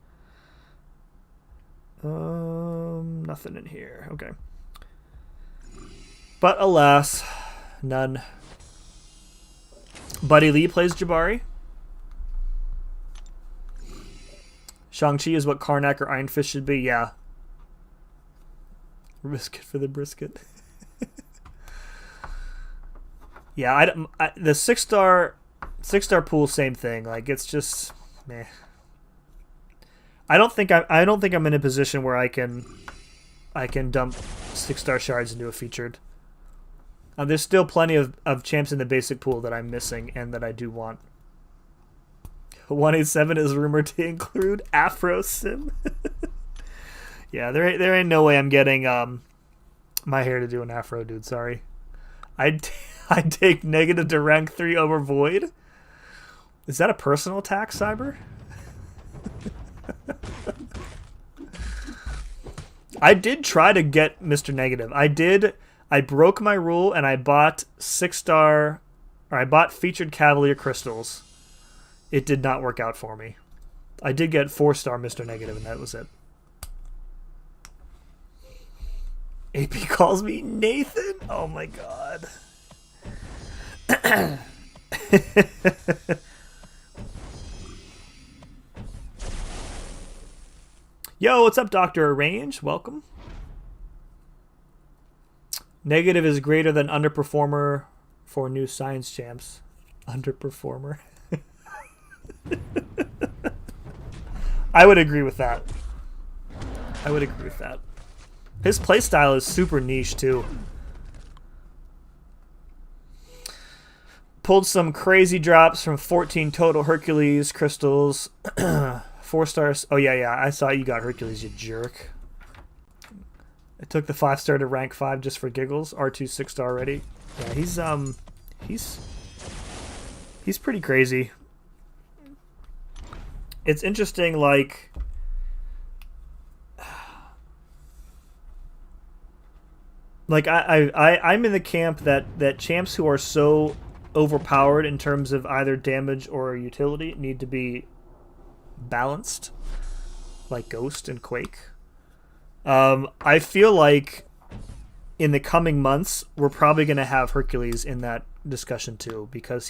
Nothing in here. Okay. But alas, none. Buddy Lee plays Jabari. Shang-Chi is what Karnak or Iron Fist should be. Yeah. Risk it for the brisket. Yeah, the 6-star pool, same thing. Like, it's just meh. I don't think I'm in a position where I can dump 6-star shards into a featured. There's still plenty of champs in the basic pool that I'm missing and that I do want. 187 is rumored to include Afro Sim. Yeah, there ain't no way I'm getting my hair to do an afro, dude. Sorry. I'd take negative to rank 3 over Void. Is that a personal attack, Cyber? I did try to get Mr. Negative. I broke my rule and I bought 6-star, or I bought featured Cavalier crystals. It did not work out for me. I did get 4-star Mr. Negative, and that was it. AP calls me Nathan? Oh my god. Yo, what's up, Dr. Arrange? Welcome. Negative is greater than underperformer for new science champs. Underperformer. I would agree with that. His playstyle is super niche, too. Pulled some crazy drops from 14 total Hercules crystals. 4 stars. Oh, yeah. I saw you got Hercules, you jerk. I took the 5-star to rank 5 just for giggles. R2 6-star already. Yeah, he's pretty crazy. It's interesting, like, I'm in the camp that champs who are so overpowered in terms of either damage or utility need to be balanced, like Ghost and Quake. I feel like in the coming months we're probably going to have Hercules in that discussion too, because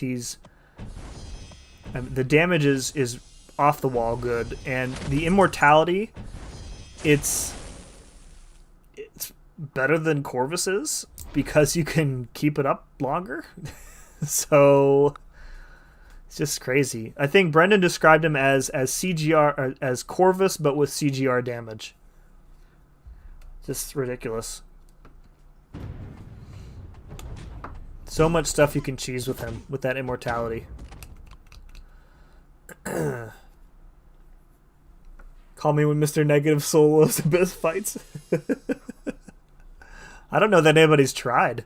the damage is off the wall good, and the immortality, it's better than Corvus's because you can keep it up longer. So it's just crazy. I think Brendan described him as CGR, or as Corvus but with CGR damage. Just ridiculous. So much stuff you can cheese with him with that immortality. Call me when Mr. Negative solos the best fights. I don't know that anybody's tried.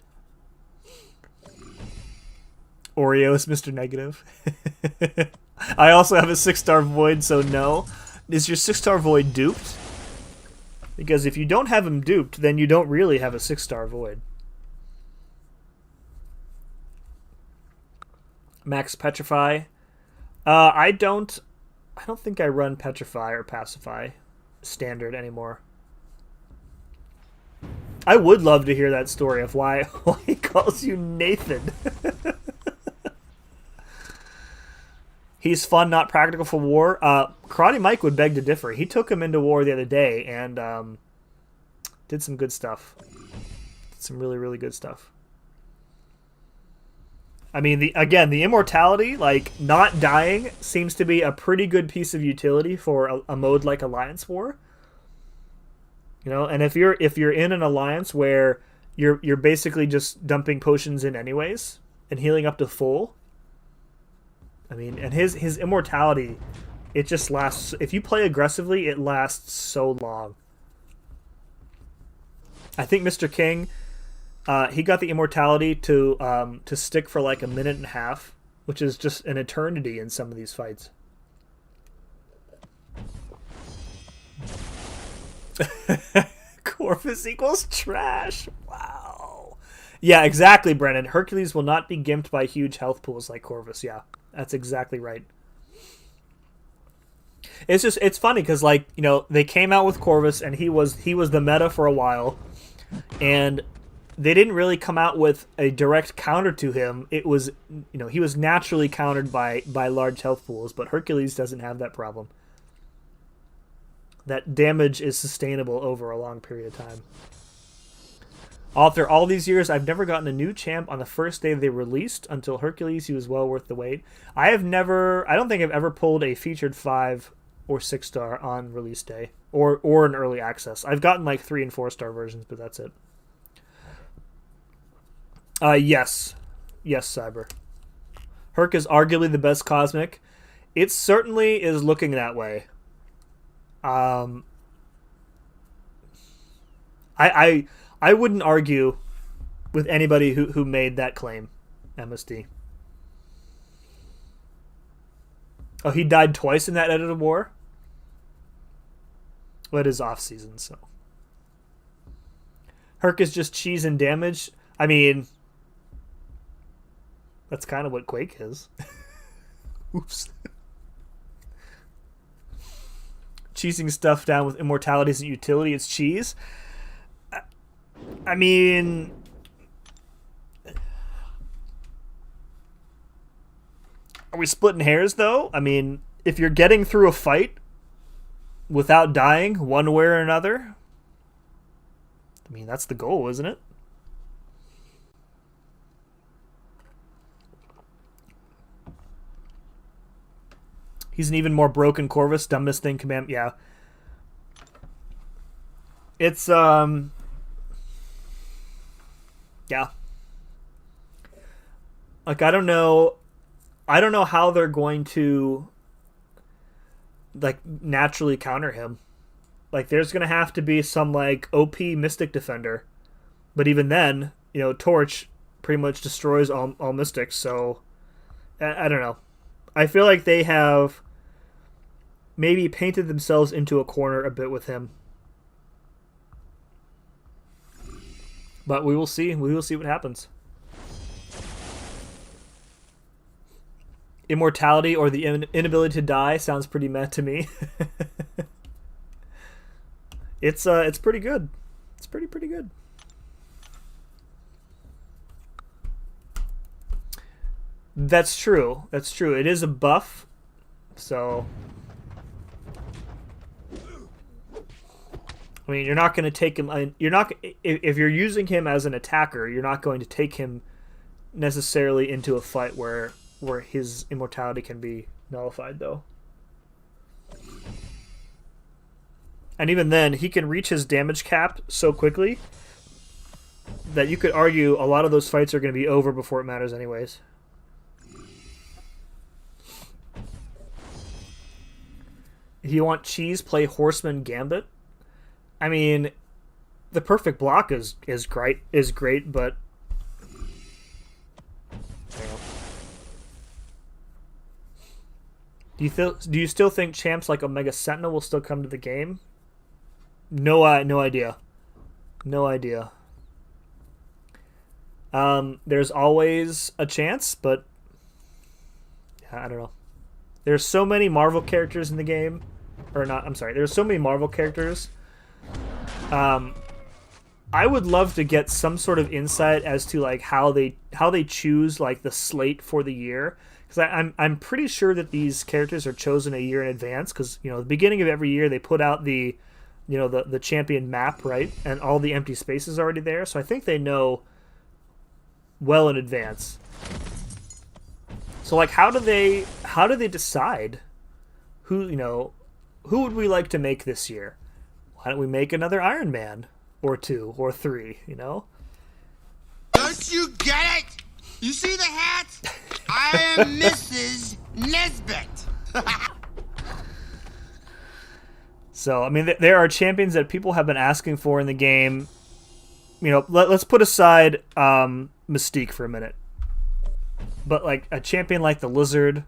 Oreo's Mr. Negative. I also have a 6-star Void, so no. Is your 6-star Void duped? Because if you don't have him duped, then you don't really have a 6-star Void. Max Petrify. I don't think I run Petrify or Pacify standard anymore. I would love to hear that story of why he calls you Nathan. He's fun, not practical for war. Karate Mike would beg to differ. He took him into war the other day and did some good stuff. Some really, really good stuff. I mean, the immortality, like not dying, seems to be a pretty good piece of utility for a mode like Alliance War. You know, and if you're in an alliance where you're basically just dumping potions in anyways and healing up to full. I mean, and his immortality, it just lasts. If you play aggressively, it lasts so long. I think Mr. King, he got the immortality to stick for like a minute and a half, which is just an eternity in some of these fights. Corvus equals trash. Wow. Yeah, exactly, Brennan. Hercules will not be gimped by huge health pools like Corvus. Yeah, that's exactly right. It's funny because, like, you know, they came out with Corvus and he was the meta for a while, and they didn't really come out with a direct counter to him. It was, you know, he was naturally countered by large health pools, but Hercules doesn't have that problem. That damage is sustainable over a long period of time. After all these years, I've never gotten a new champ on the first day they released. Until Hercules, he was well worth the wait. I don't think I've ever pulled a featured 5 or 6 star on release day or in early access. I've gotten like 3 and 4 star versions, but that's it. Yes, Cyber. Herc is arguably the best cosmic. It certainly is looking that way. I wouldn't argue with anybody who made that claim, MSD. Oh, he died twice in that edited war? Well, it is off-season, so. Herc is just cheese and damage. I mean, that's kind of what Quake is. Oops. Cheesing stuff down with immortality isn't utility, it's cheese. I mean, are we splitting hairs, though? I mean, if you're getting through a fight without dying one way or another, I mean, that's the goal, isn't it? He's an even more broken Corvus, dumbest thing command. Yeah. It's, yeah. Like, I don't know how they're going to, like, naturally counter him. Like, there's going to have to be some, like, OP Mystic Defender. But even then, you know, Torch pretty much destroys all Mystics, so I don't know. I feel like they have maybe painted themselves into a corner a bit with him. But we will see. We will see what happens. Immortality or the inability to die sounds pretty meh to me. It's pretty good. It's pretty good. That's true. That's true. It is a buff, so I mean, you're not going to take him. You're not if you're using him as an attacker, you're not going to take him necessarily into a fight where his immortality can be nullified, though. And even then, he can reach his damage cap so quickly that you could argue a lot of those fights are going to be over before it matters anyways. If you want cheese, play Horseman Gambit. I mean, the perfect block is great, but do you still think champs like Omega Sentinel will still come to the game? No idea. No idea. There's always a chance, but yeah, I don't know. There's so many Marvel characters in the game, or not? I'm sorry. There's so many Marvel characters. I would love to get some sort of insight as to like how they choose like the slate for the year, because I'm pretty sure that these characters are chosen a year in advance, because you know the beginning of every year they put out the champion map, right, and all the empty spaces already there, so I think they know well in advance. So like how do they decide who would we like to make this year? Why don't we make another Iron Man or 2 or 3, you know? Don't you get it? You see the hat? I am Mrs. Nesbit. So, I mean, there are champions that people have been asking for in the game. You know, let's put aside Mystique for a minute. But, like, a champion like the Lizard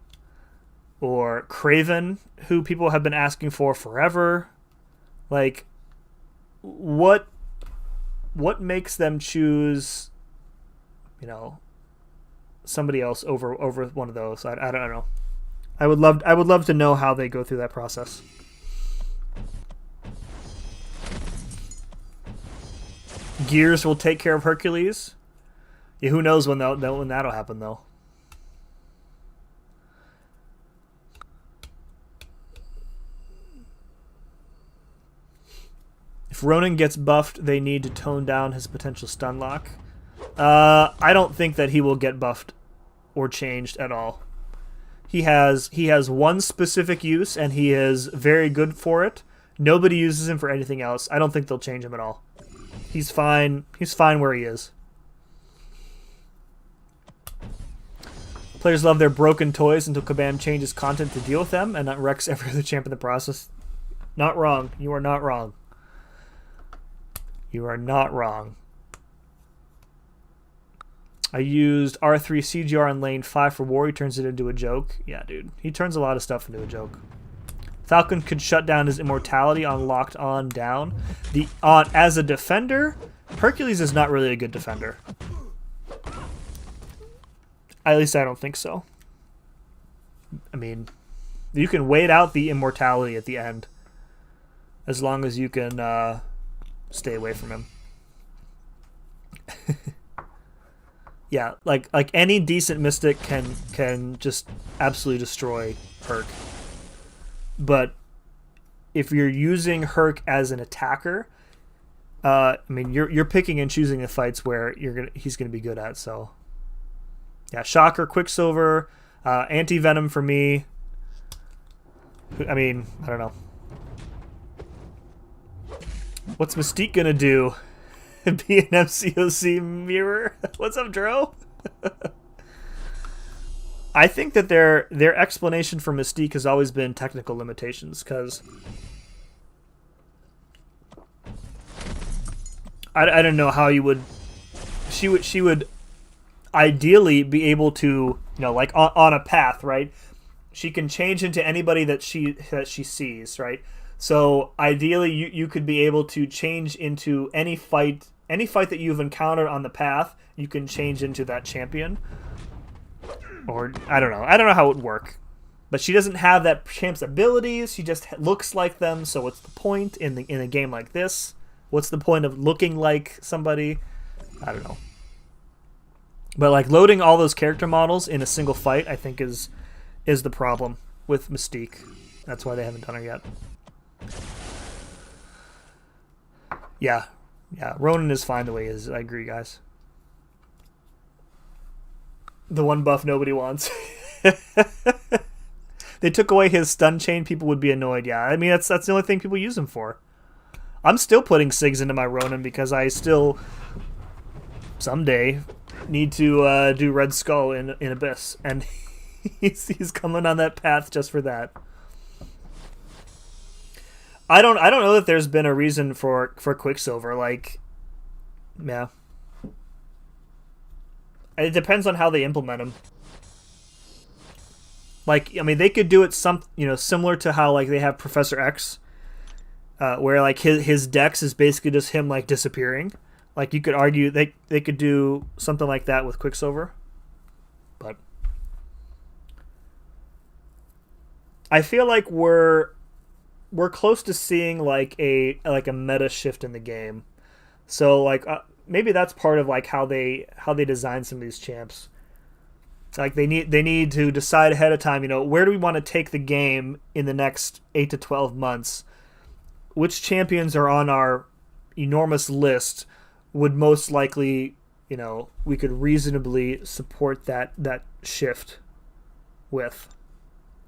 or Kraven, who people have been asking for forever. Like, what makes them choose, somebody else over one of those? I don't know. I would love to know how they go through that process. Gears will take care of Hercules. Yeah, who knows when that'll happen though. If Ronan gets buffed, they need to tone down his potential stun lock. I don't think that he will get buffed or changed at all. He has one specific use, and he is very good for it. Nobody uses him for anything else. I don't think they'll change him at all. He's fine. He's fine where he is. Players love their broken toys until Kabam changes content to deal with them, and that wrecks every other champ in the process. Not wrong. You are not wrong. You are not wrong. I used R3 CGR in lane 5 for war. He turns it into a joke. Yeah, dude. He turns a lot of stuff into a joke. Falcon could shut down his immortality on locked on down. As a defender, Hercules is not really a good defender. At least I don't think so. I mean, you can wait out the immortality at the end, as long as you can stay away from him. Yeah, like any decent mystic can just absolutely destroy Herc. But if you're using Herc as an attacker, I mean you're picking and choosing the fights where he's gonna be good at. So yeah, Shocker, Quicksilver, Anti-Venom for me. I mean, I don't know. What's Mystique gonna do? Be an MCOC mirror? What's up, Dro? I think that their explanation for Mystique has always been technical limitations, because I don't know how you would. She would ideally be able to, like on a path, right? She can change into anybody that she sees, right? So ideally, you could be able to change into any fight that you've encountered on the path. You can change into that champion, or I don't know how it would work. But she doesn't have that champ's abilities. She just looks like them. So what's the point in a game like this? What's the point of looking like somebody? I don't know. But like loading all those character models in a single fight, I think is the problem with Mystique. That's why they haven't done her yet. Yeah, Ronan is fine the way he is. I agree, guys. The one buff nobody wants. They took away his stun chain, people would be annoyed. Yeah, I mean that's the only thing people use him for. I'm still putting SIGs into my Ronan because I still someday need to do Red Skull in Abyss, and he's coming on that path just for that. I don't know that there's been a reason for Quicksilver. Like, yeah, it depends on how they implement him. Like, I mean, they could do it similar to how like they have Professor X, where like his dex is basically just him like disappearing. Like you could argue they could do something like that with Quicksilver, but I feel like we're close to seeing like a meta shift in the game. So like maybe that's part of like how they design some of these champs. Like they need to decide ahead of time, where do we want to take the game in the next 8 to 12 months? Which champions are on our enormous list would most likely, we could reasonably support that shift with.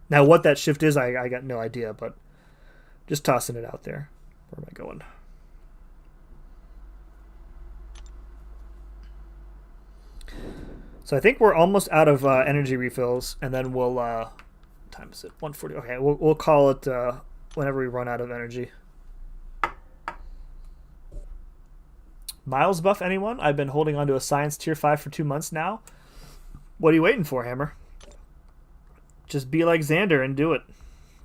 Now what that shift is, I got no idea, but just tossing it out there. Where am I going? So I think we're almost out of energy refills, and then we'll what time is it? 1:40. Okay, we'll call it whenever we run out of energy. Miles buff anyone? I've been holding on to a science tier 5 for 2 months now. What are you waiting for, Hammer? Just be like Xander and do it.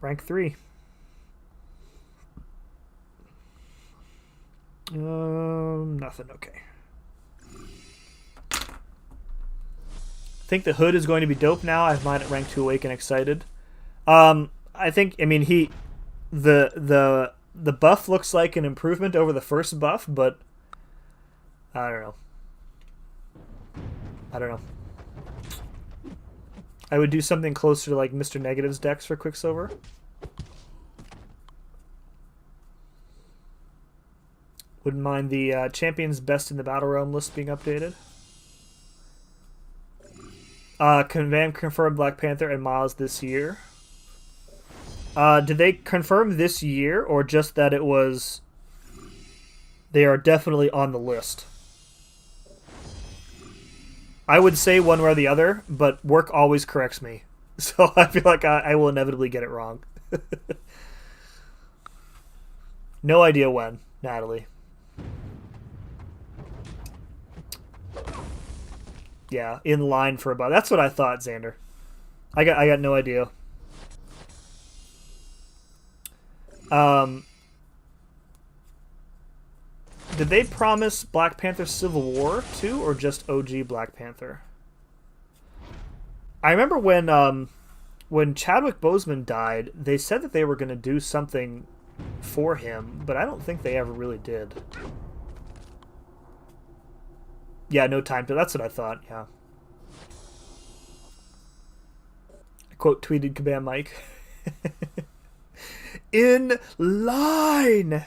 Rank 3. Nothing. Okay. I think the hood is going to be dope now. I have mine at rank 2 awake and excited. I think, I mean, the buff looks like an improvement over the first buff, but I don't know. I would do something closer to like Mr. Negative's decks for Quicksilver. Wouldn't mind the Champions Best in the Battle Realm list being updated. Van confirmed Black Panther and Miles this year. Did they confirm this year, or just that it was... They are definitely on the list? I would say one way or the other, but work always corrects me. So I feel like I will inevitably get it wrong. No idea when, Natalie. Yeah, in line for about... That's what I thought, Xander. I got no idea. Did they promise Black Panther Civil War too, or just OG Black Panther? I remember when Chadwick Boseman died, they said that they were going to do something for him, but I don't think they ever really did. Yeah, no time to... That's what I thought, yeah. I quote tweeted Kabam Mike. In line!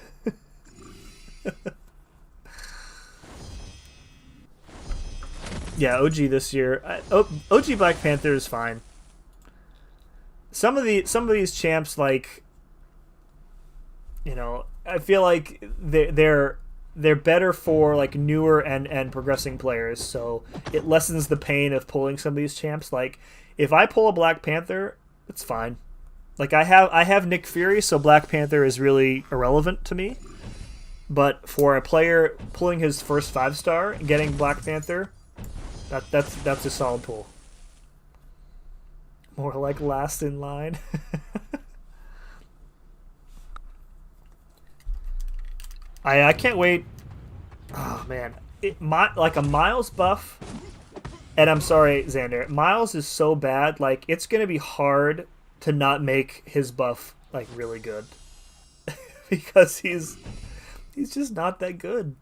Yeah, OG this year. OG Black Panther is fine. Some of these champs, like, you know, I feel like they're better for like newer and progressing players, so it lessens the pain of pulling some of these champs. Like, if I pull a Black Panther, it's fine. Like, I have Nick Fury, so Black Panther is really irrelevant to me. But for a player pulling his first 5-star and getting Black Panther, that's a solid pull. More like last in line. I can't wait. Oh man, like a Miles buff. And I'm sorry, Xander. Miles is so bad. Like, it's gonna be hard to not make his buff like really good because he's just not that good.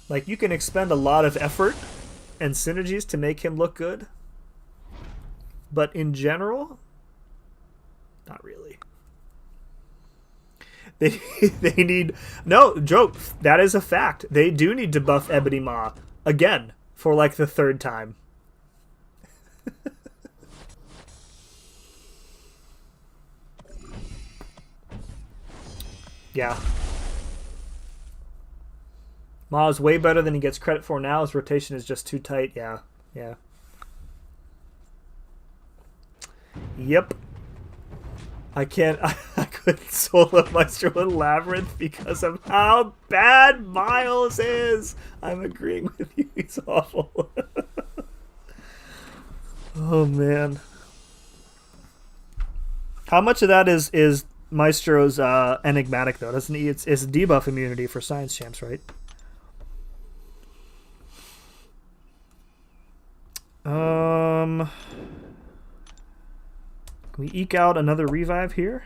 Like, you can expend a lot of effort and synergies to make him look good, but in general, not really. They need... No, joke. That is a fact. They do need to buff Ebony Maw again for like the 3rd time. Yeah. Ma is way better than he gets credit for now. His rotation is just too tight. Yeah. Yep. I couldn't solo Maestro in Labyrinth because of how bad Miles is. I'm agreeing with you. He's awful. Oh, man. How much of that is Maestro's enigmatic, though? Doesn't he? It's debuff immunity for science champs, right? Can we eke out another revive here?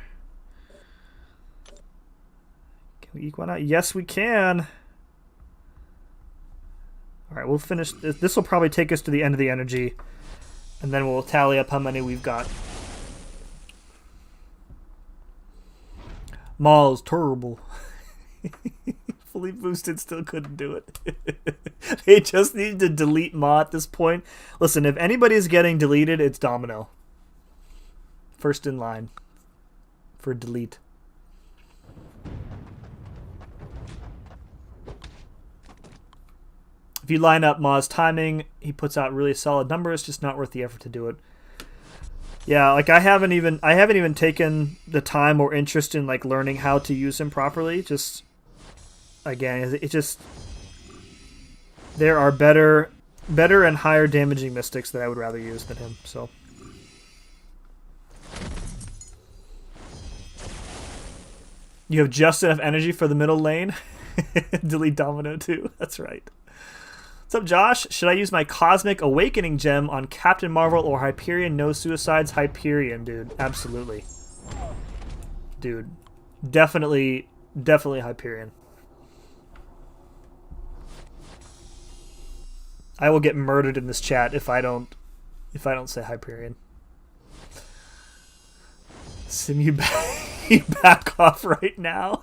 Can we eke one out? Yes, we can. Alright, we'll finish. This will probably take us to the end of the energy, and then we'll tally up how many we've got. Maul's terrible. Fully boosted, still couldn't do it. They just need to delete Ma at this point. Listen, if anybody's getting deleted, it's Domino. First in line for delete. If you line up Ma's timing, he puts out really solid numbers, just not worth the effort to do it. Yeah, like I haven't even taken the time or interest in like learning how to use him properly. Just again, it just there are better and higher damaging mystics that I would rather use than him. So you have just enough energy for the middle lane. Delete Domino too. That's right. What's up, Josh? Should I use my Cosmic Awakening gem on Captain Marvel or Hyperion? No suicides. Hyperion, dude. Absolutely. Dude. Definitely Hyperion. I will get murdered in this chat if I don't say Hyperion. Sim, you back off right now.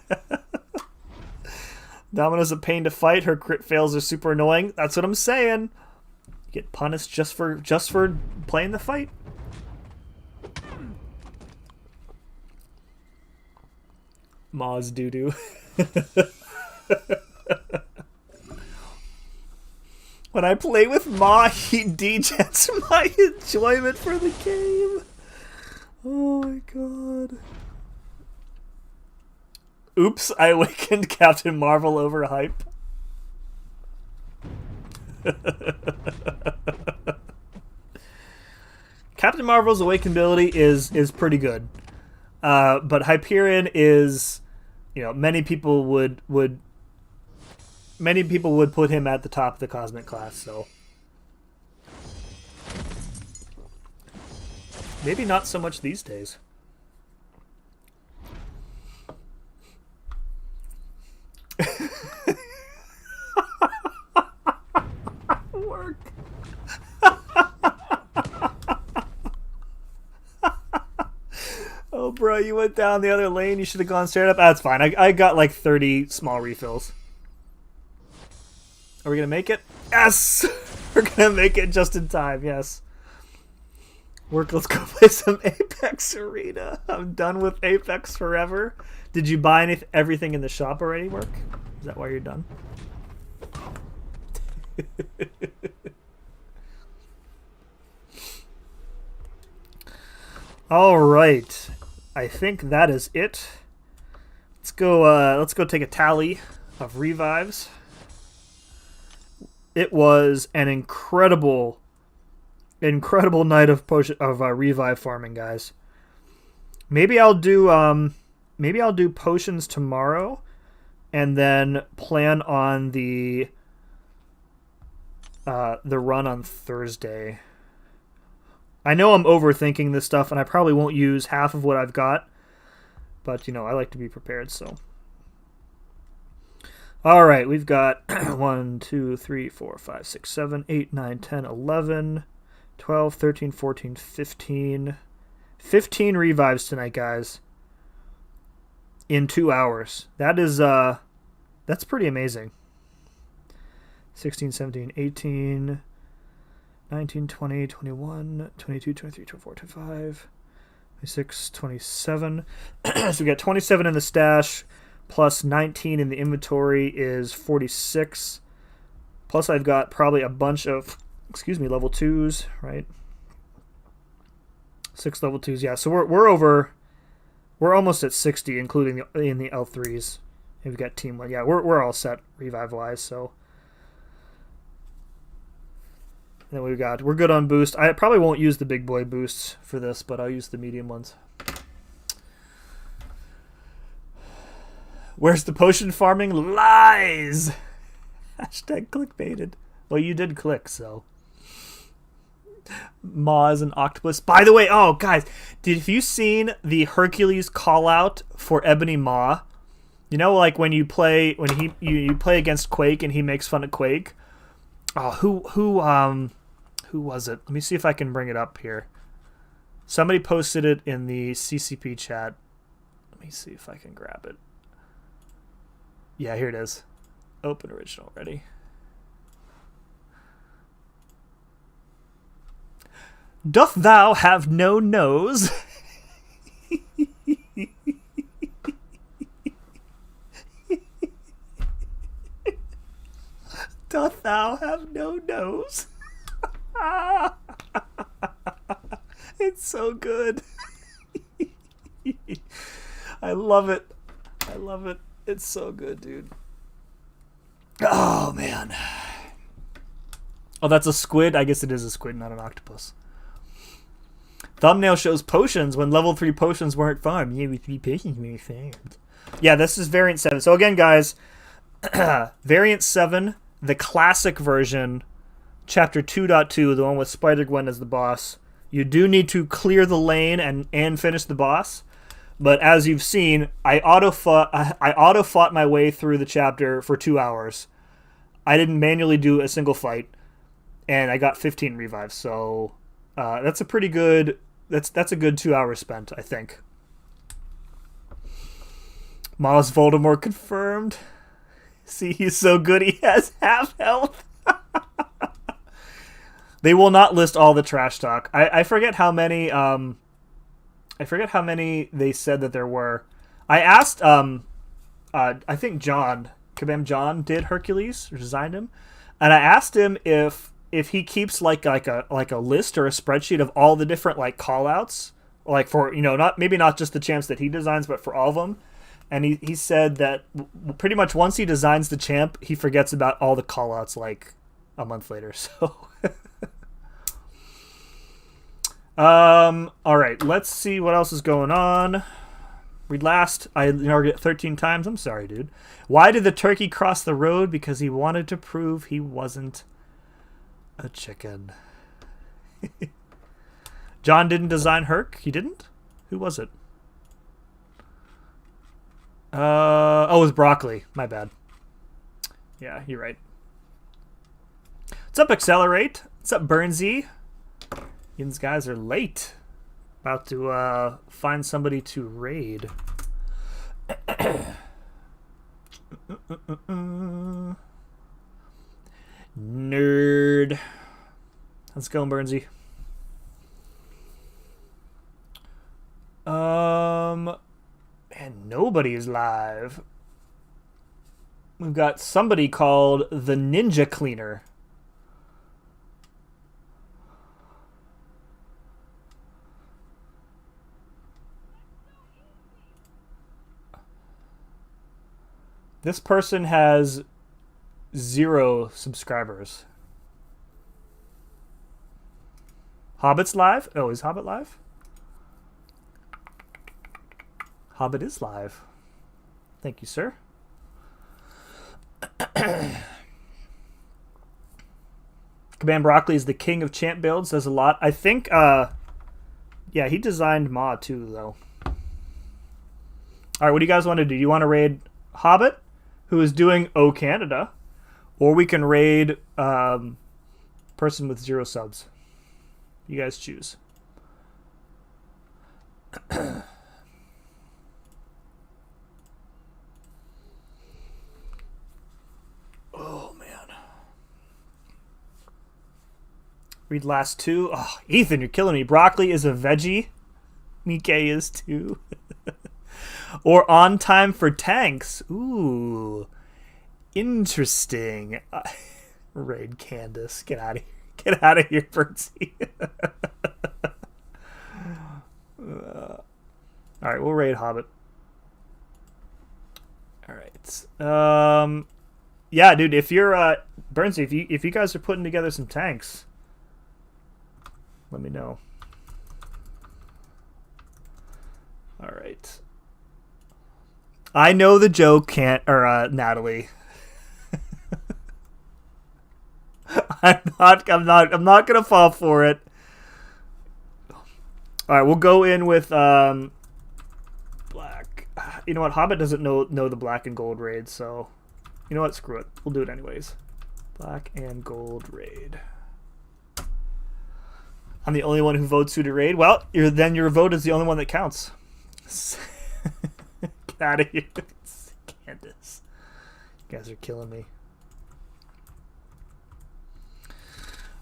Domino's a pain to fight. Her crit fails are super annoying. That's what I'm saying. You get punished just for playing the fight. Ma's doo-doo. When I play with Ma, he degents my enjoyment for the game. Oh my god. Oops, I awakened Captain Marvel over hype. Captain Marvel's awakenability is pretty good. But Hyperion is, you know, many people would put him at the top of the cosmic class, so maybe not so much these days. Work. Oh, bro, you went down the other lane. You should have gone straight up. That's fine. I got like 30 small refills. Are we going to make it? Yes! We're going to make it just in time, yes. Work, let's go play some Apex Arena. I'm done with Apex forever. Did you buy everything in the shop already, Work? Is that why you're done? All right. I think that is it. Let's go take a tally of revives. It was an incredible night of revive farming, guys. Maybe I'll do potions tomorrow, and then plan on the run on Thursday. I know I'm overthinking this stuff, and I probably won't use half of what I've got, but you know, I like to be prepared. So, all right, we've got 1, 2, 3, 4, 5, 6, 7, 8, 9, 10, 11, 12, 13, 14, 15. 15 revives tonight, guys. In 2 hours. That is that's pretty amazing. 16, 17, 18, 19, 20, 21, 22, 23, 24, 25, 26, 27. So we got 27 in the stash, plus 19 in the inventory is 46. Plus I've got probably a bunch of, level 2s, right? 6 level 2s, yeah. So we're almost at 60, including in the L3s. And we've got team 1. Yeah, we're all set revive-wise, so. And then we're good on boost. I probably won't use the big boy boosts for this, but I'll use the medium ones. Where's the potion farming? Lies! Hashtag clickbaited. Well, you did click, so. Ma is an octopus. By the way, oh, guys, have you seen the Hercules call-out for Ebony Ma? You know, like when you play against Quake and he makes fun of Quake? Oh, who was it? Let me see if I can bring it up here. Somebody posted it in the CCP chat. Let me see if I can grab it. Yeah, here it is. Open original. Ready? Doth thou have no nose? Doth thou have no nose? It's so good. I love it. I love it. It's so good, dude. Oh, man. Oh, that's a squid? I guess it is a squid, not an octopus. Thumbnail shows potions when level 3 potions weren't farmed. Yeah, with 3 potions we farmed. Yeah, this is variant 7. So again, guys, Variant 7, the classic version, Chapter 2.2, the one with Spider-Gwen as the boss. You do need to clear the lane and finish the boss. But as you've seen, I auto-fought my way through the chapter for 2 hours. I didn't manually do a single fight, and I got 15 revives. So that's a pretty good. That's a good 2 hours spent, I think. Miles Voldemort confirmed. See, he's so good he has half health. They will not list all the trash talk. I forget how many. I forget how many they said that there were. I asked. I think Kabam John did Hercules or designed him, and I asked him if he keeps like a list or a spreadsheet of all the different like call outs, like for not just the champs that he designs, but for all of them. And he said that pretty much once he designs the champ, he forgets about all the call outs like a month later. So all right, let's see what else is going on. I get 13 times. I'm sorry, dude. Why did the turkey cross the road? Because he wanted to prove he wasn't a chicken. John didn't design Herc. He didn't? Who was it? It was Broccoli. My bad. Yeah, you're right. What's up, Accelerate? What's up, Burnsy? These guys are late. About to find somebody to raid. Nerd. Let's go, Burnsy. And nobody is live. We've got somebody called the Ninja Cleaner. This person has 0 subscribers. Hobbit's live? Oh, is Hobbit live? Hobbit is live. Thank you, sir. Command Broccoli is the king of champ builds. Does a lot. I think, yeah, he designed Ma too, though. All right, what do you guys want to do? You want to raid Hobbit, who is doing O Canada, or we can raid person with 0 subs. You guys choose. Oh, man. Read last 2. Oh, Ethan, you're killing me. Broccoli is a veggie. Mike is too. Or on time for tanks. Ooh. Interesting. Raid Candace. Get out of here. Get out of here, Bertie. Alright, we'll raid Hobbit. Alright. Yeah, dude, if you're Bernsey, if you guys are putting together some tanks, let me know. Alright. I know the joke Natalie. I'm not gonna fall for it. Alright, we'll go in with black. You know what? Hobbit doesn't know the black and gold raid, so you know what? Screw it. We'll do it anyways. Black and gold raid. I'm the only one who votes who to raid. Well, then your vote is the only one that counts. Get out of here. Candace. You guys are killing me.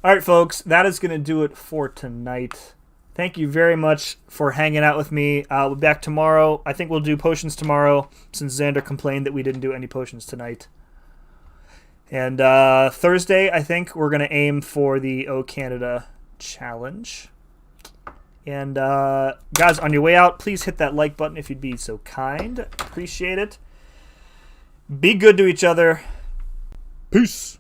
Alright, folks. That is going to do it for tonight. Thank you very much for hanging out with me. We'll be back tomorrow. I think we'll do potions tomorrow, since Xander complained that we didn't do any potions tonight. And Thursday, I think we're going to aim for the O Canada challenge. And guys, on your way out, please hit that like button if you'd be so kind. Appreciate it. Be good to each other. Peace.